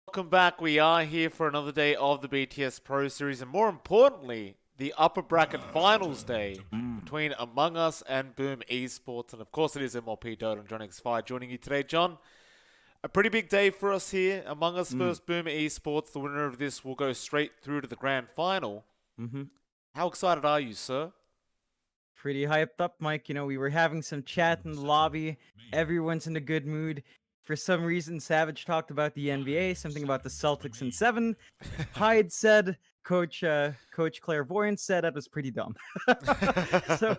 Welcome back. We are here for another day of the BTS Pro Series, and more importantly, the upper bracket finals day between Among Us and Boom Esports. And of course, it is MLP Dota and John X5 joining you today. John, a pretty big day for us here. Among Us versus Boom Esports. The winner of this will go straight through to the grand final. Mm-hmm. How excited are you, sir? Pretty hyped up, Mike. We were having some chat in the lobby. Everyone's in a good mood. For some reason, Savage talked about the NBA, something about the Celtics in seven. Hyde said, Coach Clairvoyant said that was pretty dumb. So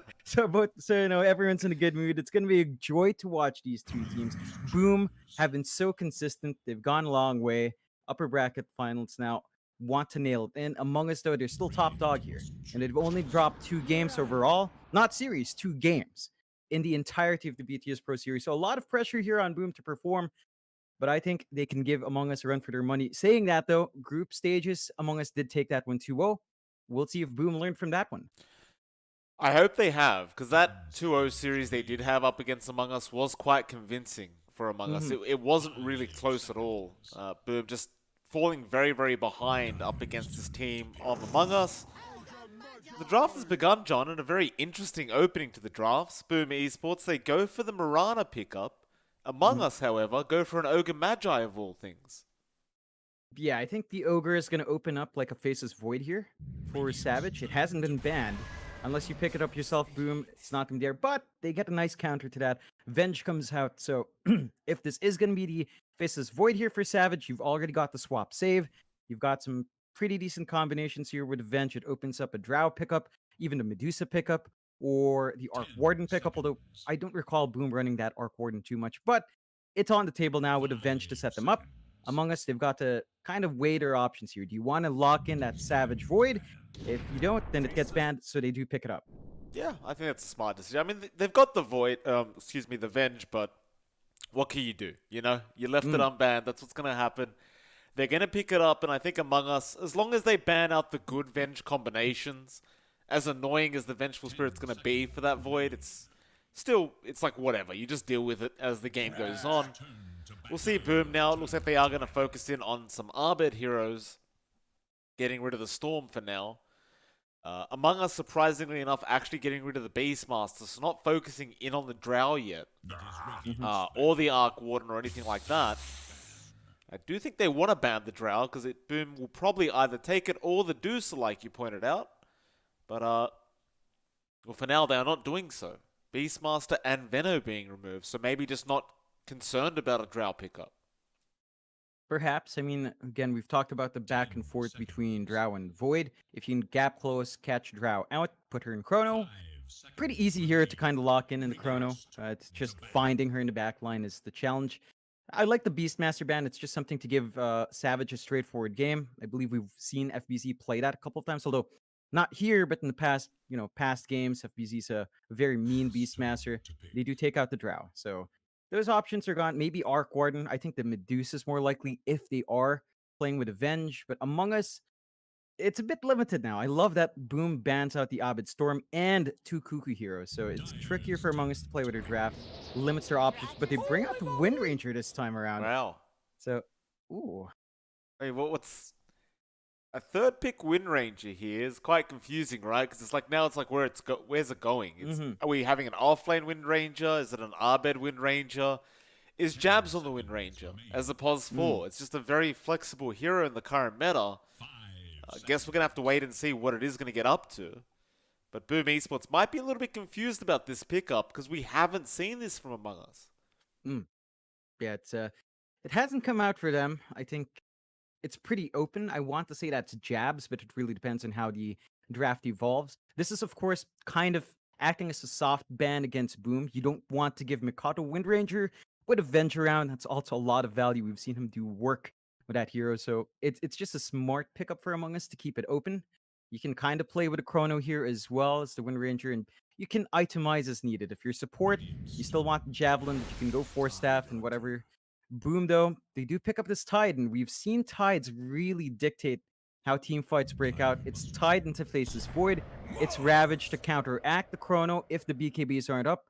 everyone's in a good mood. It's gonna be a joy to watch these two teams. Boom have been so consistent. They've gone a long way. Upper bracket finals now. Want to nail it. And Among Us, though, they're still top dog here. And they've only dropped 2 games overall. Not series, 2 games in the entirety of the BTS Pro Series. So a lot of pressure here on Boom to perform. But I think they can give Among Us a run for their money. Saying that, though, group stages, Among Us did take that one 2-0. We'll see if Boom learned from that one. I hope they have, because that 2-0 series they did have up against Among Us was quite convincing for Among Us. It wasn't really close at all. Boom just falling very, very behind up against this team on Among Us. The draft has begun, John, and a very interesting opening to the drafts. Boom Esports, they go for the Mirana pickup. Among Us, however, go for an Ogre Magi of all things. Yeah, I think the Ogre is going to open up like a Faceless Void here for Savage. It hasn't been banned. Unless you pick it up yourself, Boom, it's not going to be there. But they get a nice counter to that. Venge comes out. So if this is going to be the Faceless Void here for Savage, you've already got the swap save. You've got some pretty decent combinations here with Venge. It opens up a Drow pickup, even the Medusa pickup, or the Arc Warden pickup. Although I don't recall Boom running that Arc Warden too much. But it's on the table now with Venge to set them up. Among Us, they've got to kind of weigh their options here. Do you want to lock in that Savage Void? If you don't, then it gets banned, so they do pick it up. Yeah, I think that's a smart decision. I mean, they've got the Void, the Venge, but what can you do? You know, you left it unbanned. That's what's going to happen. They're going to pick it up, and I think Among Us, as long as they ban out the good Venge combinations, as annoying as the Vengeful Spirit's going to be for that Void, it's like whatever. You just deal with it as the game goes on. We'll see Boom now. It looks like they are going to focus in on some Arbed heroes, getting rid of the Storm for now. Among Us, surprisingly enough, actually getting rid of the Beastmaster, so not focusing in on the Drow yet, or the Arc Warden or anything like that. I do think they want to ban the Drow, because Boom will probably either take it or the Deucer, like you pointed out. But, well, for now, they are not doing so. Beastmaster and Veno being removed, so maybe just not concerned about a Drow pickup. Perhaps. I mean, again, we've talked about the back and forth between Drow and Void. If you can gap close, catch Drow out, put her in Chrono. Pretty easy here to kind of lock in the Chrono. It's just finding her in the back line is the challenge. I like the Beastmaster ban. It's just something to give Savage a straightforward game. I believe we've seen FBZ play that a couple of times, although not here, but in the past games, FBZ's a very mean Beastmaster. They do take out the Drow, so those options are gone. Maybe Arc Warden. I think the Medusa is more likely if they are playing with Avenge. But Among Us, it's a bit limited now. I love that Boom bans out the Abed Storm and 2 Cuckoo heroes. So it's trickier for Among Us to play with their draft. Limits their options. But they bring out the Wind Ranger this time around. Wow. So, ooh. Hey, what's... A third pick Wind Ranger here is quite confusing, right? Because it's like now it's like where's it going? Are we having an offlane Wind Ranger? Is it an Arbed Wind Ranger? Is Jabs on the Wind Ranger as a pos 4? It's just a very flexible hero in the current meta. I guess we're gonna have to wait and see what it is gonna get up to. But Boom Esports might be a little bit confused about this pickup because we haven't seen this from Among Us. Yeah, it hasn't come out for them. I think it's pretty open. I want to say that's Jabs, but it really depends on how the draft evolves. This is, of course, kind of acting as a soft ban against Boom. You don't want to give Mikado Wind Ranger with Avenge around. That's also a lot of value. We've seen him do work with that hero, so it's just a smart pickup for Among Us to keep it open. You can kind of play with a Chrono here as well as the Wind Ranger, and you can itemize as needed. If you're support, you still want the Javelin, but you can go Force Staff and whatever. Boom, though, they do pick up this Tide, and we've seen Tides really dictate how team fights break out. It's Tide into Faceless Void. It's Ravage to counteract the Chrono if the BKBs aren't up.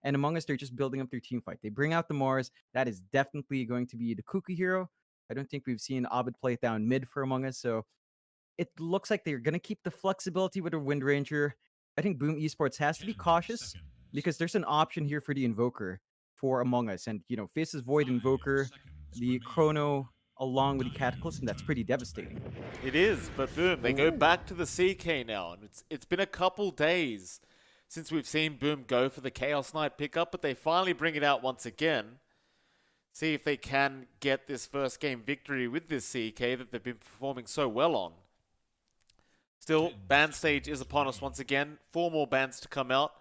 And Among Us, they're just building up their team fight. They bring out the Mars. That is definitely going to be the Kuku hero. I don't think we've seen Abed play it down mid for Among Us, so it looks like they're gonna keep the flexibility with the Wind Ranger. I think Boom Esports has to be cautious because there's an option here for the Invoker for Among Us, and faces Void Invoker, the Chrono along with the Cataclysm. That's pretty devastating. It is, but boom, they go Ooh. back to the CK now, and it's been a couple days since we've seen Boom go for the Chaos Knight pickup, but they finally bring it out once again. See if they can get this first game victory with this CK that they've been performing so well on. Still, ban stage is upon us once again. 4 more bans to come out.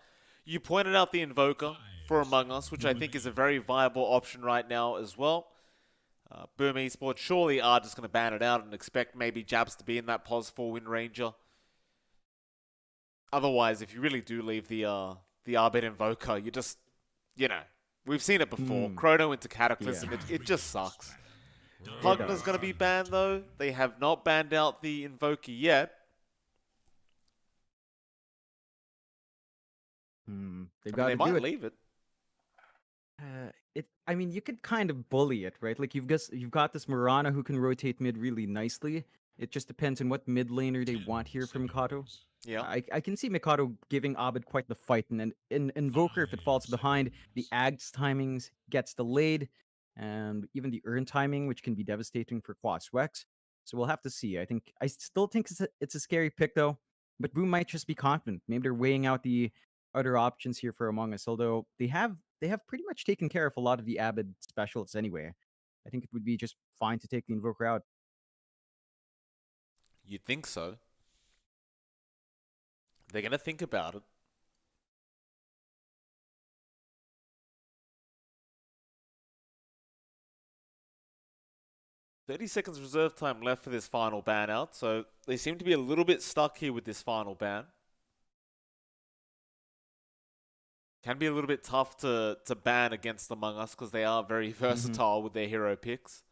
You pointed out the Invoker for Among Us, which I think is a very viable option right now as well. Boom Esports surely are just going to ban it out and expect maybe Jabs to be in that pos for Wind Ranger. Otherwise, if you really do leave the Arbit Invoker, you just, we've seen it before. Chrono into Cataclysm, Yeah. it just sucks. Pugna's going to be banned though. They have not banned out the Invoker yet. They've I got mean, to they do might it. leave it. I mean, you could kind of bully it, right? Like you've got this Murana who can rotate mid really nicely. It just depends on what mid laner they want here from Mikado. Yeah. I can see Mikado giving Abed quite the fight, and then in Invoker, if it falls behind, the Ag's timings gets delayed, and even the Urn timing, which can be devastating for Quas Wex. So we'll have to see. I still think it's a scary pick though, but Boom might just be confident. Maybe they're weighing out the other options here for Among Us, although they have pretty much taken care of a lot of the Abed specialists anyway. I think it would be just fine to take the Invoker out. You'd think so. They're going to think about it. "30 seconds reserve time left for this final ban out, so they seem to be a little bit stuck here with this final ban. Can be a little bit tough to ban against Among Us because they are very versatile with their hero picks.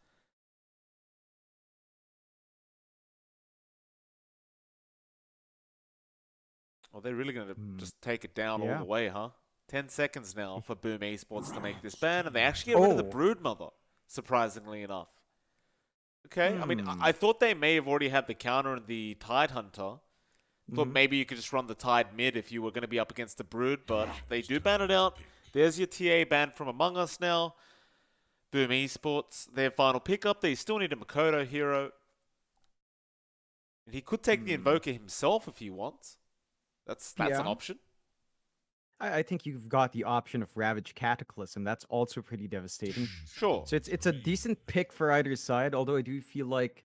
Oh, they're really going to just take it down all Yeah. the way, huh? 10 seconds now for Boom Esports to make this ban, and they actually get rid of the Broodmother, surprisingly enough. Okay, I mean, I thought they may have already had the counter and the Tide Hunter. Thought maybe you could just run the Tide mid if you were going to be up against the Brood, but they do ban it out. There's your TA ban from Among Us now. Boom Esports, their final pickup. They still need a Makoto hero. And he could take the Invoker himself if he wants. That's Yeah. an option. I think you've got the option of Ravage Cataclysm. That's also pretty devastating. Sure. So it's a decent pick for either side, although I do feel like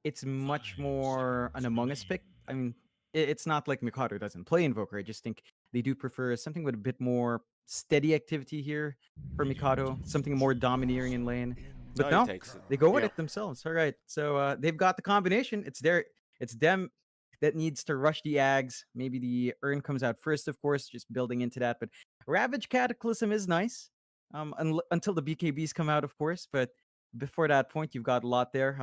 it's much more an Among Us pick. I mean, it's not like Mikado doesn't play Invoker. I just think they do prefer something with a bit more steady activity here for Mikado, something more domineering in lane. But he no, takes it. they go with Yeah. it themselves. All right, so they've got the combination. It's them that needs to rush the Ags. Maybe the Urn comes out first, of course, just building into that. But Ravage Cataclysm is nice, until the BKBs come out, of course. But before that point, you've got a lot there.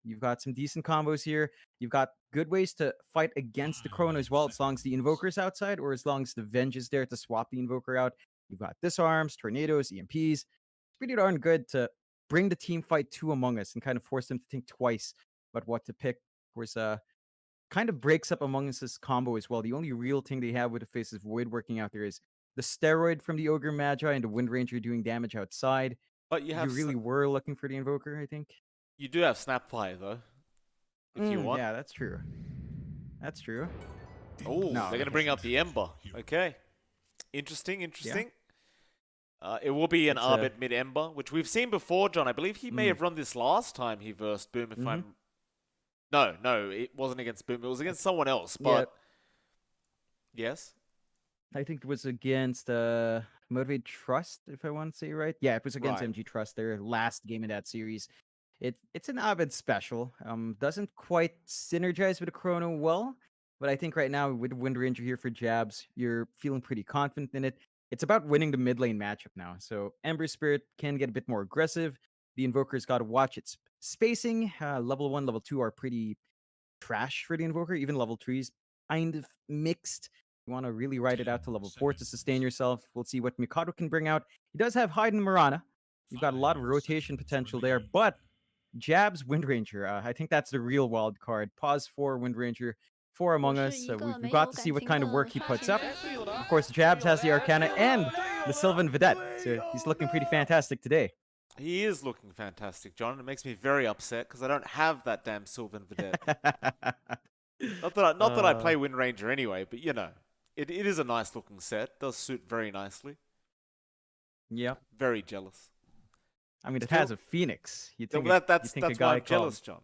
You've got some decent combos here. You've got good ways to fight against the Chrono as well, as long as the Invoker's outside, or as long as the Venge is there to swap the Invoker out. You've got disarms, tornadoes, EMPs. It's pretty darn good to bring the team fight to Among Us and kind of force them to think twice about what to pick. Of course, kind of breaks up Among Us's combo as well. The only real thing they have with the Face of Void working out there is the steroid from the Ogre Magi and the Wind Ranger doing damage outside. But you have really were looking for the Invoker, I think. You do have Snapfire though, if you want. Yeah, that's true. That's true. Oh, No, they're going to bring out the Ember. Okay. Interesting. It will be an Arbit mid-Ember, which we've seen before, John. I believe he may have run this last time he versed Boom, if I'm... No, it wasn't against Boom. It was against someone else, but... Yes? I think it was against Motivate Trust, if I want to say right. Yeah, it was against MG Trust, their last game in that series. It's an Abed special. Doesn't quite synergize with the Chrono well, but I think right now with Wind Ranger here for Jabs, you're feeling pretty confident in it. It's about winning the mid lane matchup now. So Ember Spirit can get a bit more aggressive. The Invoker's got to watch its spacing. Level 1, level 2 are pretty trash for the Invoker. Even level 3 is kind of mixed. You want to really ride it out to level 4 to sustain yourself. We'll see what Mikado can bring out. He does have Hide and Mirana. You've got a lot of rotation potential there, but Jabs, Wind Ranger. I think that's the real wild card. Pause for Wind Ranger for Among Us. We've got to see what kind of work he puts up. Of course, Jabs has the Arcana and the Sylvan Vedette, so he's looking pretty fantastic today. He is looking fantastic, John. It makes me very upset because I don't have that damn Sylvan Vedette. not that I play Wind Ranger anyway, but you know, it is a nice looking set. Does suit very nicely. Yeah. Very jealous. I mean, it has a Phoenix. That's why I'm jealous, John.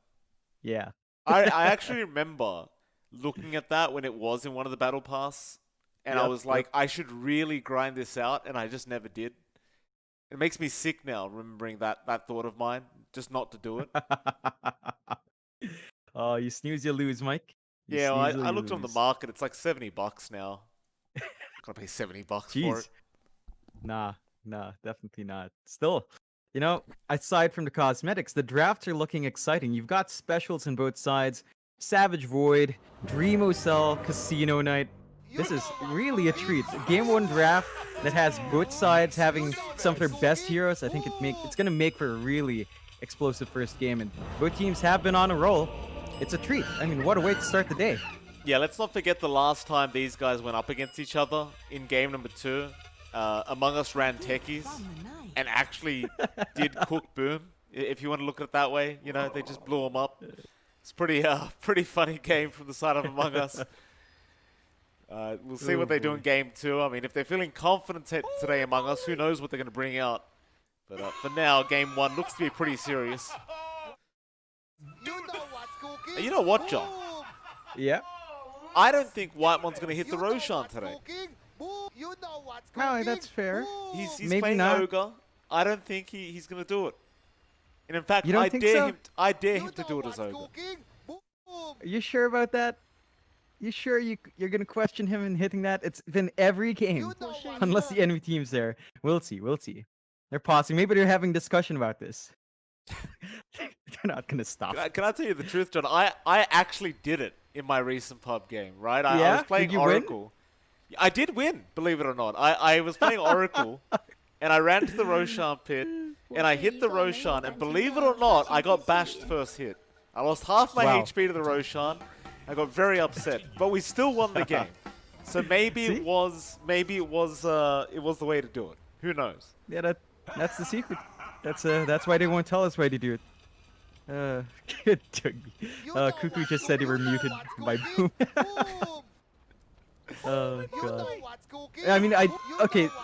Yeah. I actually remember looking at that when it was in one of the Battle Pass, and I was like, I should really grind this out, and I just never did. It makes me sick now remembering that thought of mine, just not to do it. Oh, you snooze, you lose, Mike. Yeah, well, I looked on the market. It's like $70 now. I'm gonna pay $70 for it. Nah, definitely not. Still, you know, aside from the cosmetics, the drafts are looking exciting. You've got specials on both sides. Savage Void, Dreamo Cell, Casino Night. This is really a treat. Game 1 draft that has both sides having some of their best heroes. I think it's going to make for a really explosive first game, and both teams have been on a roll. It's a treat. I mean, what a way to start the day. Yeah, let's not forget the last time these guys went up against each other in game number 2. Among Us ran techies and actually did cook Boom. If you want to look at it that way, you know, they just blew them up. It's pretty funny game from the side of Among Us. We'll see what they do in game 2. I mean, if they're feeling confident today Among Us, who knows what they're going to bring out. But for now, game 1 looks to be pretty serious. You know what, John? Yeah? I don't think Whitemon's going to hit the Roshan today. Oh, that's fair. He's Maybe playing not. Ogre. I don't think he's going to do it. And in fact, You don't think so? I dare him to do it as Ogre. Are you sure about that? You sure you're gonna question him in hitting that? It's been every game, unless the enemy team's there. We'll see. They're pausing. Maybe they're having discussion about this. They're not gonna stop. Can I tell you the truth, John? I actually did it in my recent pub game, right? I Yeah? was playing Did you Oracle. I did win, believe it or not. I was playing Oracle, and I ran to the Roshan pit, and I hit the Roshan, and believe it or not, I got bashed first hit. I lost half my HP to the Roshan. I got very upset, but we still won the game. So maybe it was the way to do it. Who knows? Yeah, that's the secret. That's why they won't tell us why to do it. Good Tugby. Cuckoo just said they were muted by Boom. Oh god. I mean,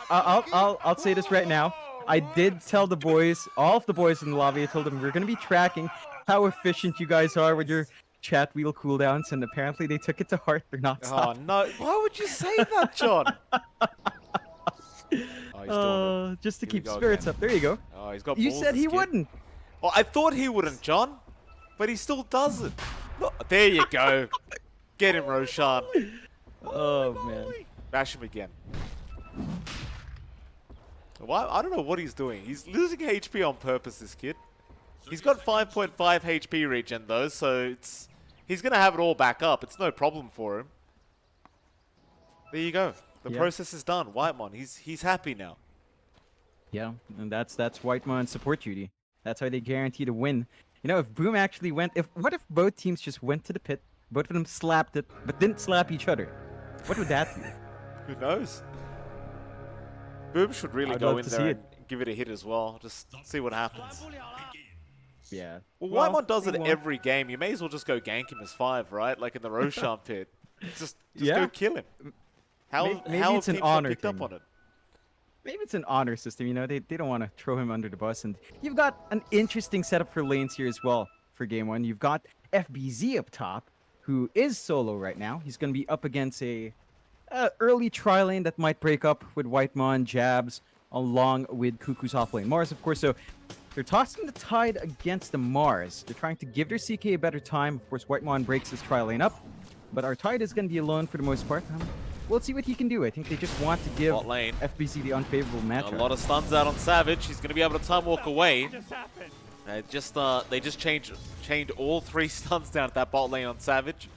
I'll say this right now. I did tell the boys, all of the boys in the lobby, I told them we're gonna be tracking how efficient you guys are with your chat wheel cooldowns, and apparently they took it to heart. They're not stopping. Oh no! Why would you say that, John? Just to keep spirits up. There you go. Oh, he's got. You said he wouldn't. Oh, I thought he wouldn't, John, but he still does it. Look, there you go. Get him, Roshan. Oh man. Bash him again. Why? I don't know what he's doing. He's losing HP on purpose, this kid. He's got 5.5 HP regen though, so he's gonna have it all back up. It's no problem for him. There you go. The process is done. Whitemon, he's happy now. Yeah, and that's Whitemon's support duty. That's how they guarantee to win. You know, if Boom actually went, what if both teams just went to the pit, both of them slapped it, but didn't slap each other? What would that do? Who knows? Boom should really go in there and give it a hit as well. Just see what happens. Yeah. Well, Whitemon does it every game. You may as well just go gank him as 5, right? Like in the Roshan pit. Just go kill him. Maybe it's an honor thing. Up on it? Maybe it's an honor system, you know? They don't want to throw him under the bus. And you've got an interesting setup for lanes here as well for game 1. You've got FBZ up top, who is solo right now. He's going to be up against a early tri-lane that might break up with Whitemon, Jabs, along with Cuckoo's off lane. Mars, of course, so they're tossing the tide against the Mars. They're trying to give their CK a better time. Of course, Whitemon breaks his tri-lane up, but our tide is going to be alone for the most part. We'll see what he can do. I think they just want to give FBC the unfavorable matchup. A lot of stuns out on Savage. He's going to be able to time walk away. They just chained all 3 stuns down at that bot lane on Savage.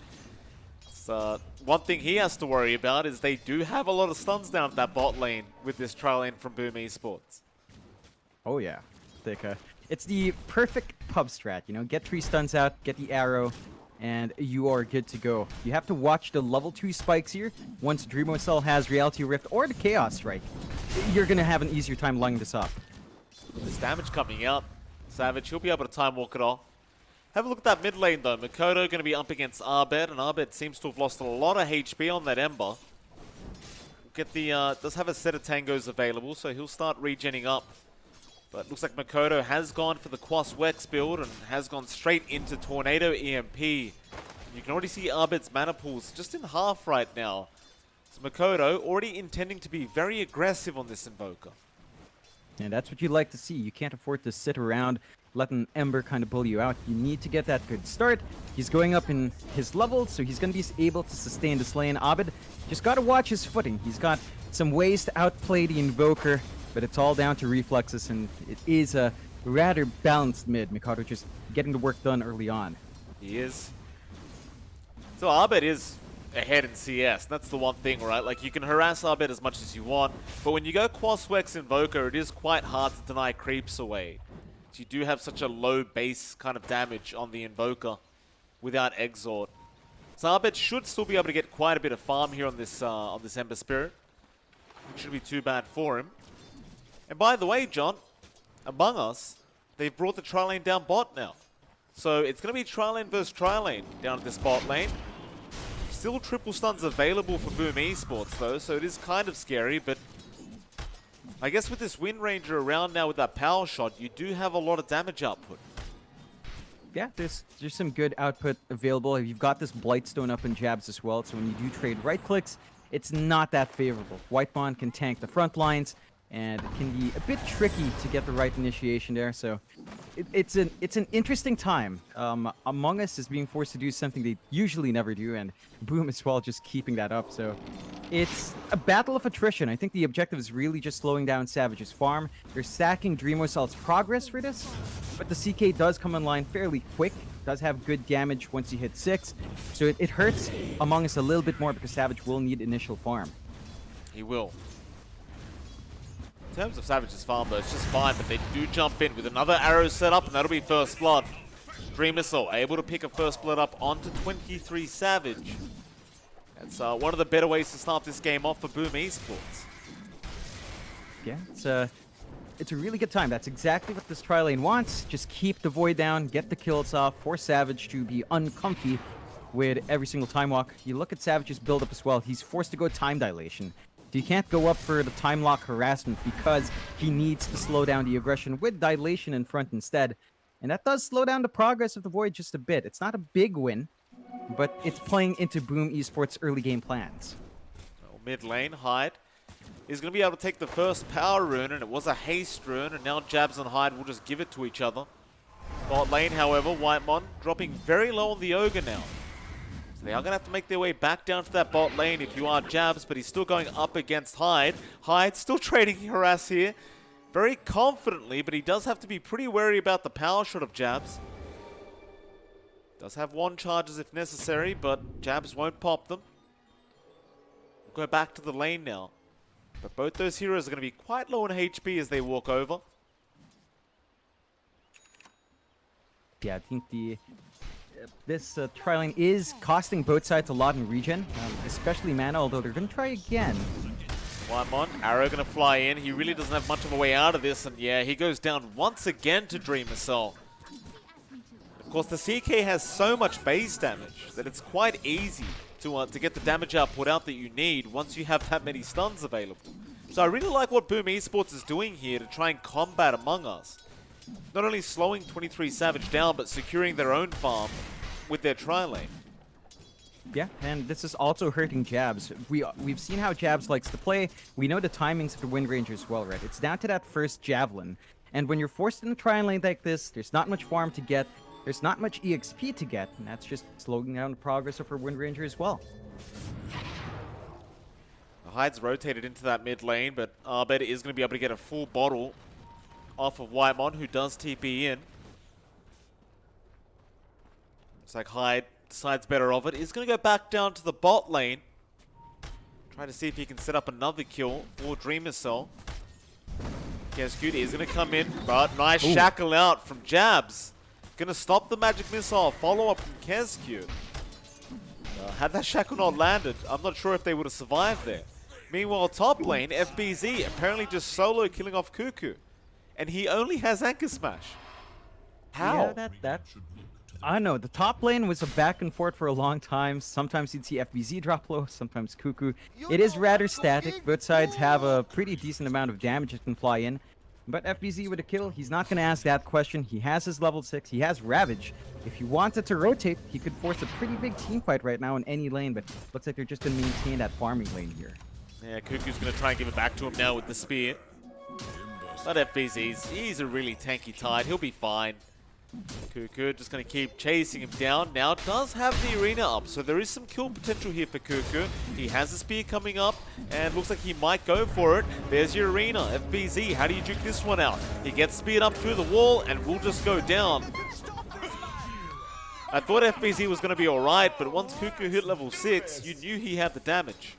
So one thing he has to worry about is they do have a lot of stuns down at that bot lane with this tri lane from Boom Esports. Oh yeah. It's the perfect pub strat, you know, get 3 stuns out, get the arrow, and you are good to go. You have to watch the level 2 spikes here. Once Dreamocell has Reality Rift or the Chaos Strike, you're gonna have an easier time lining this up. There's damage coming out. Savage, he'll be able to time walk it off. Have a look at that mid lane though. Makoto going to be up against Abed, and Abed seems to have lost a lot of HP on that Ember. Get the does have a set of tangos available, so he'll start regenning up. But looks like Makoto has gone for the Quas Wex build and has gone straight into Tornado EMP. You can already see Abed's mana pools just in half right now. So Makoto already intending to be very aggressive on this Invoker. And that's what you like to see. You can't afford to sit around letting Ember kind of bully you out. You need to get that good start. He's going up in his level, so he's going to be able to sustain this lane. Abed just got to watch his footing. He's got some ways to outplay the Invoker, but it's all down to reflexes, and it is a rather balanced mid. Mikado just getting the work done early on. He is. So Abed is ahead in CS. That's the one thing, right? Like, you can harass Abed as much as you want, but when you go Quas Wex Invoker, it is quite hard to deny creeps away. You do have such a low base kind of damage on the Invoker without Exort. So Abed should still be able to get quite a bit of farm here on this Ember Spirit. It shouldn't be too bad for him. And by the way, John, Among Us, they've brought the tri-lane down bot now. So it's going to be tri-lane versus tri-lane down at this bot lane. Still triple stuns available for Boom Esports though, so it is kind of scary, but I guess with this Wind Ranger around now with that power shot, you do have a lot of damage output. Yeah, there's some good output available. You've got this Blightstone up in jabs as well, so when you do trade right clicks, it's not that favorable. Whitebond can tank the front lines, and it can be a bit tricky to get the right initiation there, so it's an interesting time. Among Us is being forced to do something they usually never do, and Boom as well just keeping that up, so it's a battle of attrition. I think the objective is really just slowing down Savage's farm. They're stacking Dreamocell's progress for this, but the CK does come online fairly quick, does have good damage once you hit 6, so it hurts Among Us a little bit more because Savage will need initial farm. He will. In terms of Savage's farm though, it's just fine, but they do jump in with another arrow set up, and that'll be first blood. Dreamocell able to pick a first blood up onto 23 Savage. That's one of the better ways to start this game off for Boom Esports. Yeah, it's a really good time. That's exactly what this tri-lane wants. Just keep the Void down, get the kills off, force Savage to be uncomfy with every single time walk. You look at Savage's build-up as well. He's forced to go time dilation. He can't go up for the time lock harassment because he needs to slow down the aggression with dilation in front instead. And that does slow down the progress of the Void just a bit. It's not a big win, but it's playing into Boom Esports' early game plans. Well, mid lane, Hyde is going to be able to take the first power rune, and it was a haste rune, and now Jabs and Hyde will just give it to each other. Bot lane, however, Whitemon dropping very low on the Ogre now. So they are going to have to make their way back down to that bot lane if you are Jabs, but he's still going up against Hyde. Hyde still trading harass here very confidently, but he does have to be pretty wary about the power shot of Jabs. Does have wand charges if necessary, but Jabs won't pop them. We'll go back to the lane now. But both those heroes are going to be quite low in HP as they walk over. Yeah, I think this tri-lane is costing both sides a lot in regen, especially mana, although they're going to try again. Whitemon, arrow going to fly in. He really doesn't have much of a way out of this, and yeah, he goes down once again to Dreamocell. Of course, the CK has so much base damage that it's quite easy to get the damage output out that you need once you have that many stuns available. So I really like what Boom Esports is doing here to try and combat Among Us. Not only slowing 23 Savage down, but securing their own farm with their tri-lane. Yeah, and this is also hurting Jabs. We've seen how Jabs likes to play. We know the timings of the Wind Ranger as well, right? It's down to that first Javelin. And when you're forced in a tri-lane like this, there's not much farm to get. There's not much EXP to get, and that's just slowing down the progress of her Wind Ranger as well. Hyde's rotated into that mid lane, but Abed is going to be able to get a full bottle off of Whitemon, who does TP in. Looks like Hyde decides better of it. He's going to go back down to the bot lane. Try to see if he can set up another kill for Dreamocell. Kescute is going to come in, but nice shackle out from Jabs. Going to stop the magic missile. Follow-up from Kescute. Had that shackle not landed, I'm not sure if they would have survived there. Meanwhile, top lane, FBZ apparently just solo killing off Cuckoo. And he only has Anchor Smash. How? Yeah, I know, the top lane was a back and forth for a long time. Sometimes you'd see FBZ drop low, sometimes Cuckoo. It is rather static. Both sides have a pretty decent amount of damage that can fly in. But FBZ with a kill, he's not going to ask that question. He has his level 6, he has Ravage. If he wanted to rotate, he could force a pretty big team fight right now in any lane, but looks like they're just going to maintain that farming lane here. Yeah, Cuckoo's going to try and give it back to him now with the spear. But FBZ, he's a really tanky tide. He'll be fine. Cuckoo just going to keep chasing him down. Now does have the arena up, so there is some kill potential here for Cuckoo. He has the spear coming up, and looks like he might go for it. There's your arena. FBZ, how do you juke this one out? He gets speared up through the wall, and will just go down. I thought FBZ was going to be alright, but once Cuckoo hit level 6, you knew he had the damage.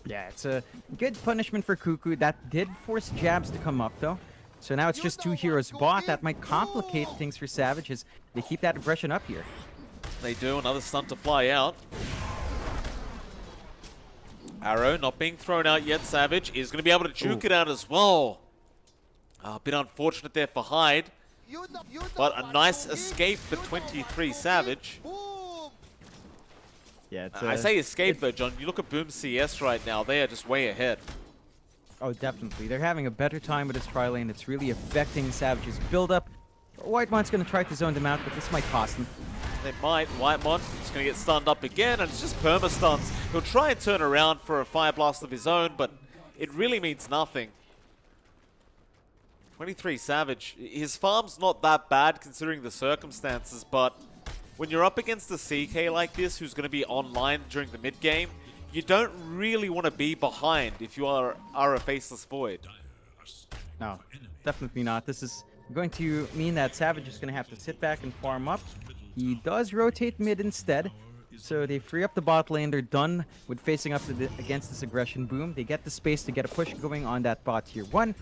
Yeah, it's a good punishment for Cuckoo. That did force Jabs to come up, though. So now it's just 2 heroes bot. That might complicate things for Savage as they keep that aggression up here. They do. Another stun to fly out. Arrow not being thrown out yet. Savage is going to be able to juke it out as well. A bit unfortunate there for Hyde. But a nice escape for 23 Savage. Yeah, I say escape though, John. You look at Boom CS right now. They are just way ahead. Oh, definitely. They're having a better time with this tri lane. It's really affecting Savage's build-up. Whitemond's going to try to zone them out, but this might cost them. They might. Whitemon is going to get stunned up again, and it's just perma-stuns. He'll try and turn around for a Fire Blast of his own, but it really means nothing. 23 Savage. His farm's not that bad considering the circumstances, but when you're up against a CK like this who's going to be online during the mid-game, you don't really want to be behind if you are a Faceless Void. No, definitely not. This is going to mean that Savage is going to have to sit back and farm up. He does rotate mid instead, so they free up the bot lane. They're done with facing up against this aggression boom. They get the space to get a push going on that bot tier 1.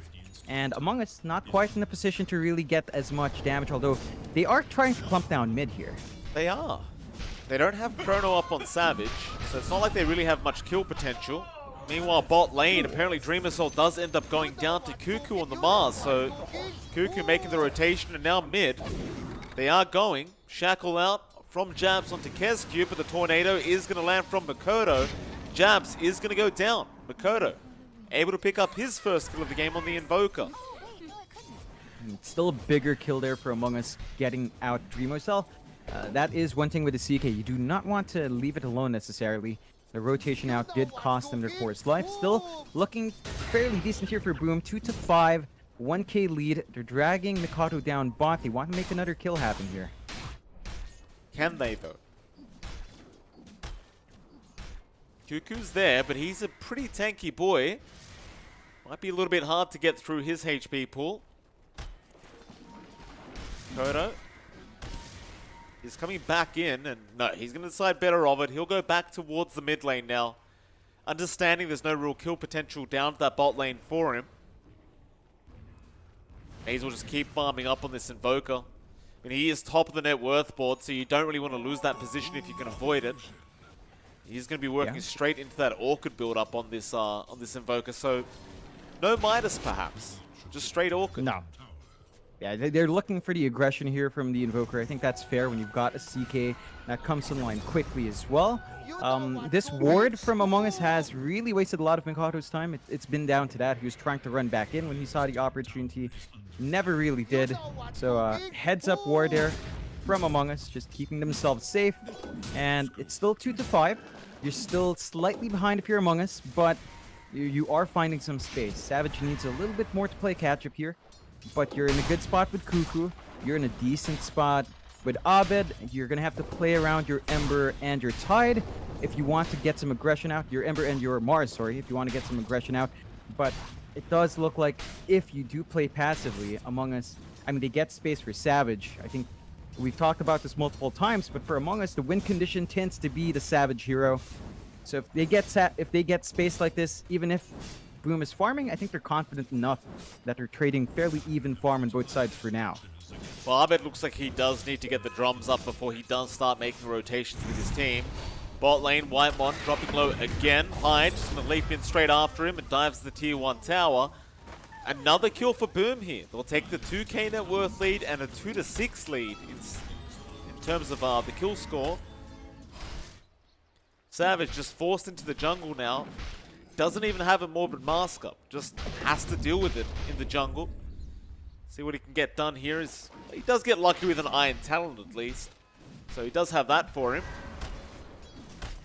And Among Us not quite in a position to really get as much damage, although they are trying to clump down mid here. They are. They don't have Chrono up on Savage, so it's not like they really have much kill potential. Meanwhile, bot lane, apparently Dream Assault does end up going down to Cuckoo on the Mars, so Cuckoo making the rotation, and now mid. They are going. Shackle out from Jabs onto Kescute, but the Tornado is going to land from Makoto. Jabs is going to go down. Makoto able to pick up his first kill of the game on the Invoker. Still a bigger kill there for Among Us getting out Dreamocell. That is one thing with the CK. You do not want to leave it alone necessarily. The rotation out did cost them their forced life. Still looking fairly decent here for Boom. 2-5, 1k lead. They're dragging Mikado down bot. They want to make another kill happen here. Can they though? Cuckoo's there, but he's a pretty tanky boy. Might be a little bit hard to get through his HP pool. Kodo is coming back in, and no, he's going to decide better of it. He'll go back towards the mid lane now, understanding there's no real kill potential down to that bot lane for him. Maze will just keep farming up on this Invoker. I mean, he is top of the net worth board, so you don't really want to lose that position if you can avoid it. He's going to be working straight into that Orchid build up on this Invoker, so no Midas perhaps, just straight Orchid. No. Yeah, they're looking for the aggression here from the Invoker. I think that's fair when you've got a CK that comes to the line quickly as well. This ward from Among Us has really wasted a lot of Mikado's time. It's been down to that. He was trying to run back in when he saw the opportunity. Never really did. So heads up ward there from Among Us, just keeping themselves safe. And it's still 2-5. You're still slightly behind if you're Among Us, but you are finding some space. Savage needs a little bit more to play catch up here. But you're in a good spot with Cuckoo. You're in a decent spot with Abed. You're going to have to play around your Ember and your Tide if you want to get some aggression out. Your Ember and your Mars, sorry, if you want to get some aggression out. But it does look like if you do play passively, Among Us, I mean, they get space for Savage. I think we've talked about this multiple times, but for Among Us, the win condition tends to be the Savage hero. So if they get space like this, even if Boom is farming, I think they're confident enough that they're trading fairly even farm on both sides for now. Well, Abed looks like he does need to get the drums up before he does start making rotations with his team. Bot lane, Whitemon dropping low again. Hyde just going to leap in straight after him and dives the tier 1 tower. Another kill for Boom here. They'll take the 2k net worth lead and a 2-6 lead in terms of the kill score. Savage just forced into the jungle now. Doesn't even have a Morbid Mask up. Just has to deal with it in the jungle. See what he can get done here. He does get lucky with an Iron Talon at least. So he does have that for him.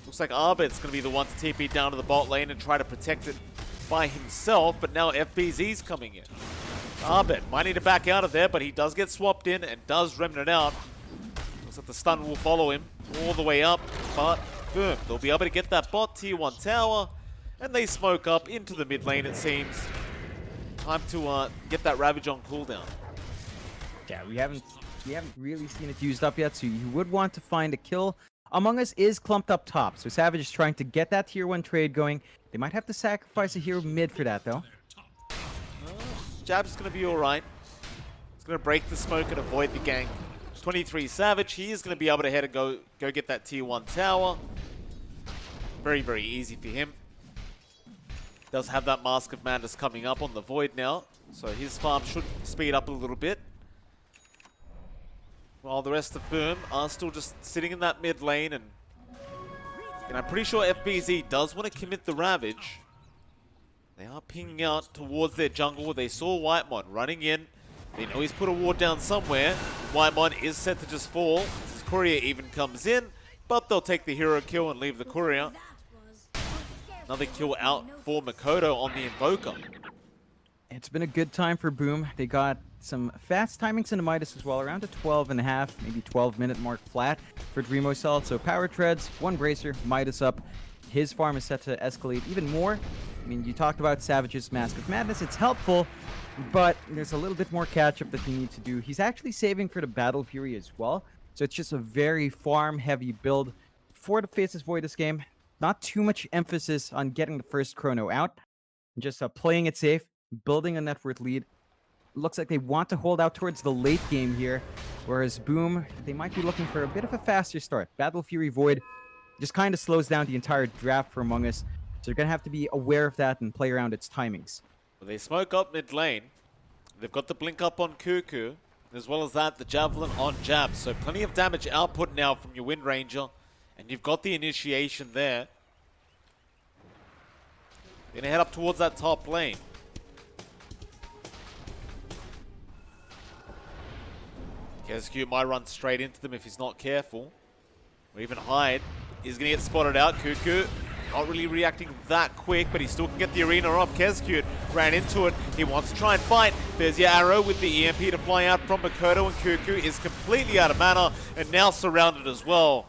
Looks like Abed's going to be the one to TP down to the bot lane and try to protect it by himself. But now FBZ's coming in. Abed might need to back out of there, but he does get swapped in and does Remnant out. Looks like the stun will follow him all the way up. But boom, they'll be able to get that bot tier 1 tower. And they smoke up into the mid lane, it seems. Time to get that Ravage on cooldown. Yeah, we haven't really seen it used up yet, so you would want to find a kill. Among Us is clumped up top, so Savage is trying to get that tier 1 trade going. They might have to sacrifice a hero mid for that, though. Jab's going to be alright. He's going to break the smoke and avoid the gank. 23 Savage, he is going to be able to head and go get that tier 1 tower. Very, very easy for him. Does have that Mask of Madness coming up on the Void now, so his farm should speed up a little bit. While the rest of Boom are still just sitting in that mid lane, and I'm pretty sure FBZ does want to commit the Ravage. They are pinging out towards their jungle. They saw Whitemon running in. They know he's put a ward down somewhere. Whitemon is set to just fall. His courier even comes in, but they'll take the hero kill and leave the courier. Another kill out for Makoto on the Invoker. It's been a good time for Boom. They got some fast timings into Midas as well, around a 12.5, maybe 12-minute mark flat for Dreamocell. So power treads, 1 bracer, Midas up. His farm is set to escalate even more. I mean, you talked about Savage's Mask of Madness. It's helpful, but there's a little bit more catch-up that you need to do. He's actually saving for the Battle Fury as well. So it's just a very farm-heavy build for the Faceless Void this game. Not too much emphasis on getting the first chrono out. Just playing it safe, building a net worth lead. Looks like they want to hold out towards the late game here. Whereas Boom, they might be looking for a bit of a faster start. Battle Fury Void just kind of slows down the entire draft for Among Us. So you're going to have to be aware of that and play around its timings. Well, they smoke up mid lane. They've got the blink up on Cuckoo. As well as that, the Javelin on Jab. So plenty of damage output now from your Wind Ranger. And you've got the initiation there. Gonna head up towards that top lane. Kezq might run straight into them if he's not careful. Or even Hyde is gonna get spotted out. Cuckoo not really reacting that quick, but he still can get the arena off. Kezq ran into it. He wants to try and fight. There's your arrow with the EMP to fly out from Makoto, and Cuckoo is completely out of mana and now surrounded as well.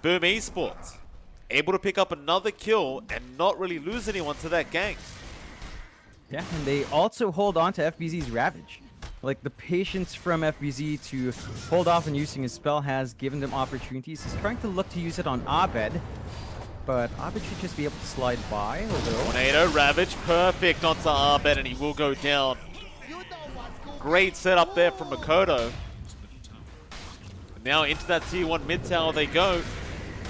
Boom Esports able to pick up another kill and not really lose anyone to that gank. Yeah, and they also hold on to FBZ's Ravage. Like, the patience from FBZ to hold off on using his spell has given them opportunities. He's trying to look to use it on Abed, but Abed should just be able to slide by. Tornado Ravage, perfect onto Abed, and he will go down. Great setup there from Makoto. Now into that tier 1 mid tower they go.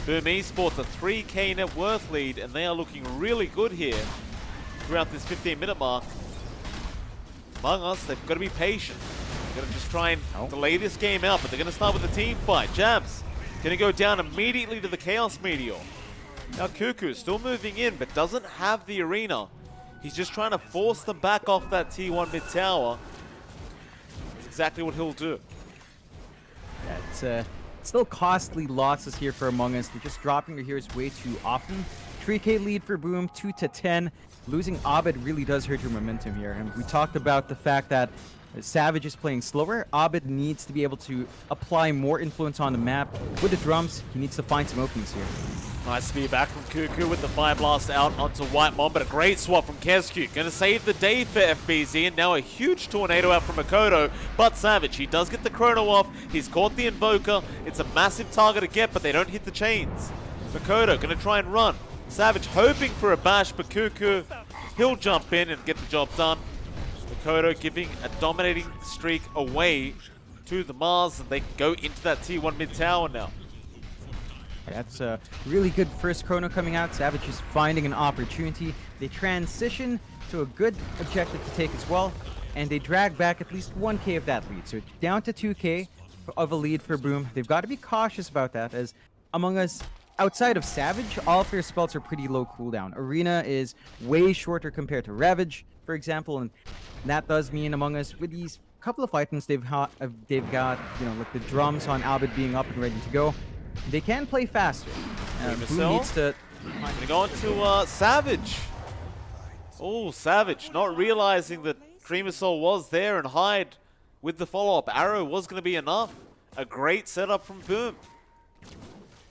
Boom Esports a 3k net worth lead, and they are looking really good here throughout this 15-minute mark. Among Us, they've got to be patient. They're going to just try and delay this game out, but they're going to start with a team fight. Jabs going to go down immediately to the Chaos Meteor. Now Cuckoo still moving in, but doesn't have the arena. He's just trying to force them back off that tier 1 mid tower. That's exactly what he'll do. Yeah, it's still costly losses here for Among Us. They're just dropping their heroes way too often. 3k lead for Boom, 2-10. Losing Abed really does hurt your momentum here. And we talked about the fact that Savage is playing slower. Abed needs to be able to apply more influence on the map. With the drums, he needs to find some openings here. Nice spear back from Cuckoo with the Fire Blast out onto Whitemon, but a great swap from Kezq. Gonna save the day for FBZ, and now a huge tornado out from Makoto. But Savage, he does get the chrono off. He's caught the Invoker. It's a massive target to get, but they don't hit the chains. Makoto gonna try and run. Savage hoping for a bash, but Cuckoo He'll jump in and get the job done. Makoto giving a dominating streak away to the Mars, and they can go into that T1 mid tower now. That's a really good first chrono coming out. Savage is finding an opportunity. They transition to a good objective to take as well, and they drag back at least 1k of that lead. So down to 2k of a lead for Boom. They've got to be cautious about that, as Among Us, outside of Savage, all of their spells are pretty low cooldown. Arena is way shorter compared to Ravage, for example, and that does mean Among Us, with these couple of items they've got, you know, like the drums on Albert being up and ready to go, they can play faster. Boom needs to... Going on to Savage. Oh, Savage not realizing that Dreamer Soul was there, and Hyde with the follow-up arrow was going to be enough. A great setup from Boom.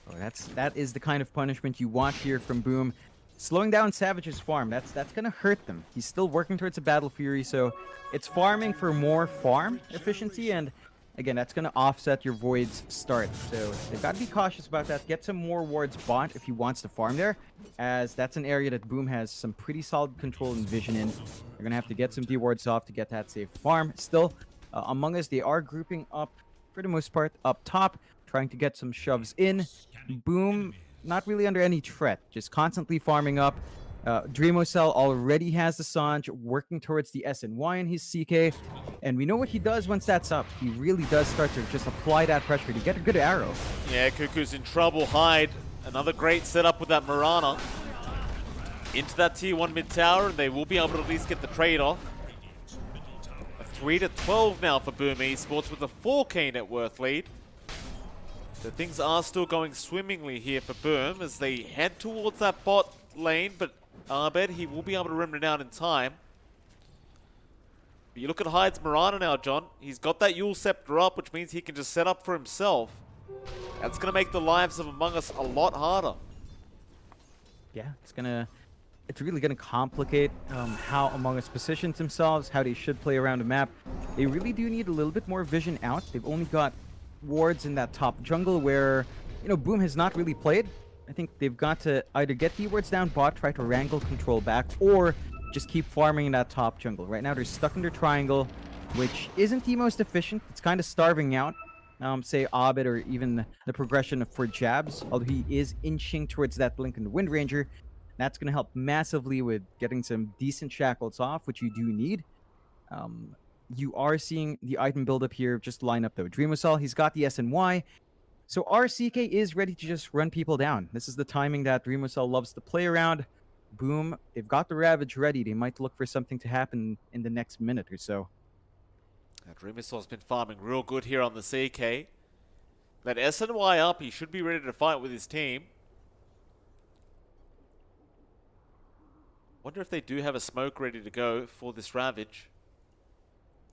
Oh, that is the kind of punishment you want here from Boom. Slowing down Savage's farm, that's going to hurt them. He's still working towards a Battle Fury, so it's farming for more farm efficiency, and again, that's going to offset your Void's start. So they've got to be cautious about that. Get some more wards bot if he wants to farm there, as that's an area that Boom has some pretty solid control and vision in. You're going to have to get some D wards off to get that safe farm. Still, Among Us, they are grouping up, for the most part, up top, trying to get some shoves in. Boom, not really under any threat, just constantly farming up. Dreamocell already has the Sanj, working towards the SNY in his CK, and we know what he does once that's up. He really does start to just apply that pressure to get a good arrow. Yeah, Cuckoo's in trouble. Hyde, another great setup with that Mirana. Into that T1 mid tower, and they will be able to at least get the trade off. A 3-12 now for Boom Esports with a 4k net worth lead. So things are still going swimmingly here for Boom as they head towards that bot lane, but Abed, he will be able to rim it down in time. But you look at Hyde's Mirana now, John. He's got that Yule Scepter up, which means he can just set up for himself. That's going to make the lives of Among Us a lot harder. Yeah, it's really gonna complicate how Among Us positions themselves, how they should play around the map. They really do need a little bit more vision out. They've only got wards in that top jungle where, you know, Boom has not really played. I think they've got to either get the wards down bot, try to wrangle control back, or just keep farming in that top jungle. Right now they're stuck in their triangle, which isn't the most efficient. It's kind of starving out, say, Abed, or even the progression for Jabs, although he is inching towards that Blink and the Wind Ranger. That's going to help massively with getting some decent shackles off, which you do need. You are seeing the item build-up here just line up, though. Dreamocell, he's got the SNY. So RCK is ready to just run people down. This is the timing that Dreamocell loves to play around. Boom, they've got the Ravage ready. They might look for something to happen in the next minute or so. Dreamocell's been farming real good here on the CK. That SNY up, he should be ready to fight with his team. Wonder if they do have a smoke ready to go for this Ravage.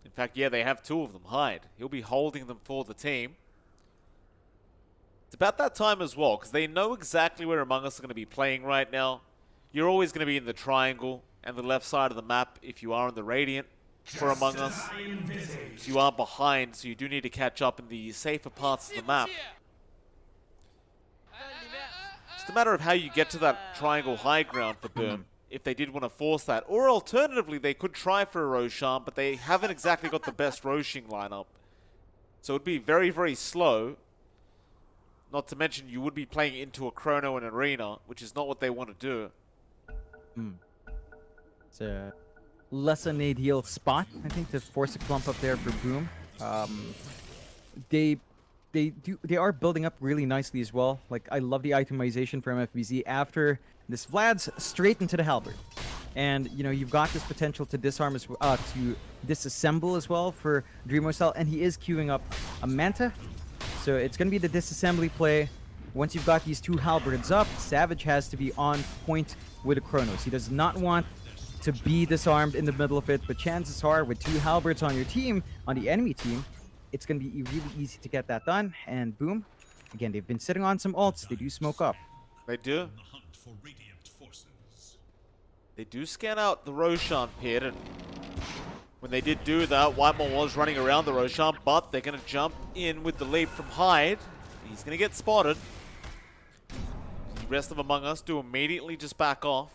In fact, yeah, they have two of them. Hyde, he'll be holding them for the team. It's about that time as well, because they know exactly where Among Us are going to be playing right now. You're always going to be in the triangle and the left side of the map if you are in the Radiant for Among Us. So you are behind, so you do need to catch up in the safer parts of the map. It's a matter of how you get to that triangle high ground for Boom, if they did want to force that. Or alternatively, they could try for a Roshan, but they haven't exactly got the best Roshing lineup. So it'd be very, very slow. Not to mention, you would be playing into a Chrono and Arena, which is not what they want to do. It's a less than ideal spot, I think, to force a clump up there for Boom. They are building up really nicely as well. Like, I love the itemization from FBZ. After this, Vlad's straight into the halberd, and you know, you've got this potential to disarm as to disassemble as well for Dreamocell, and he is queuing up a Manta, so it's going to be the disassembly play. Once you've got these two halberds up, Savage has to be on point with a Chronos. He does not want to be disarmed in the middle of it, but chances are with two halberds on your team, on the enemy team, it's going to be really easy to get that done. And Boom, again, they've been sitting on some ults. They do smoke up. They do. They do scan out the Roshan pit, and when they did do that, Whitemore was running around the Roshan, but they're going to jump in with the leap from Hyde. He's going to get spotted. The rest of Among Us do immediately just back off.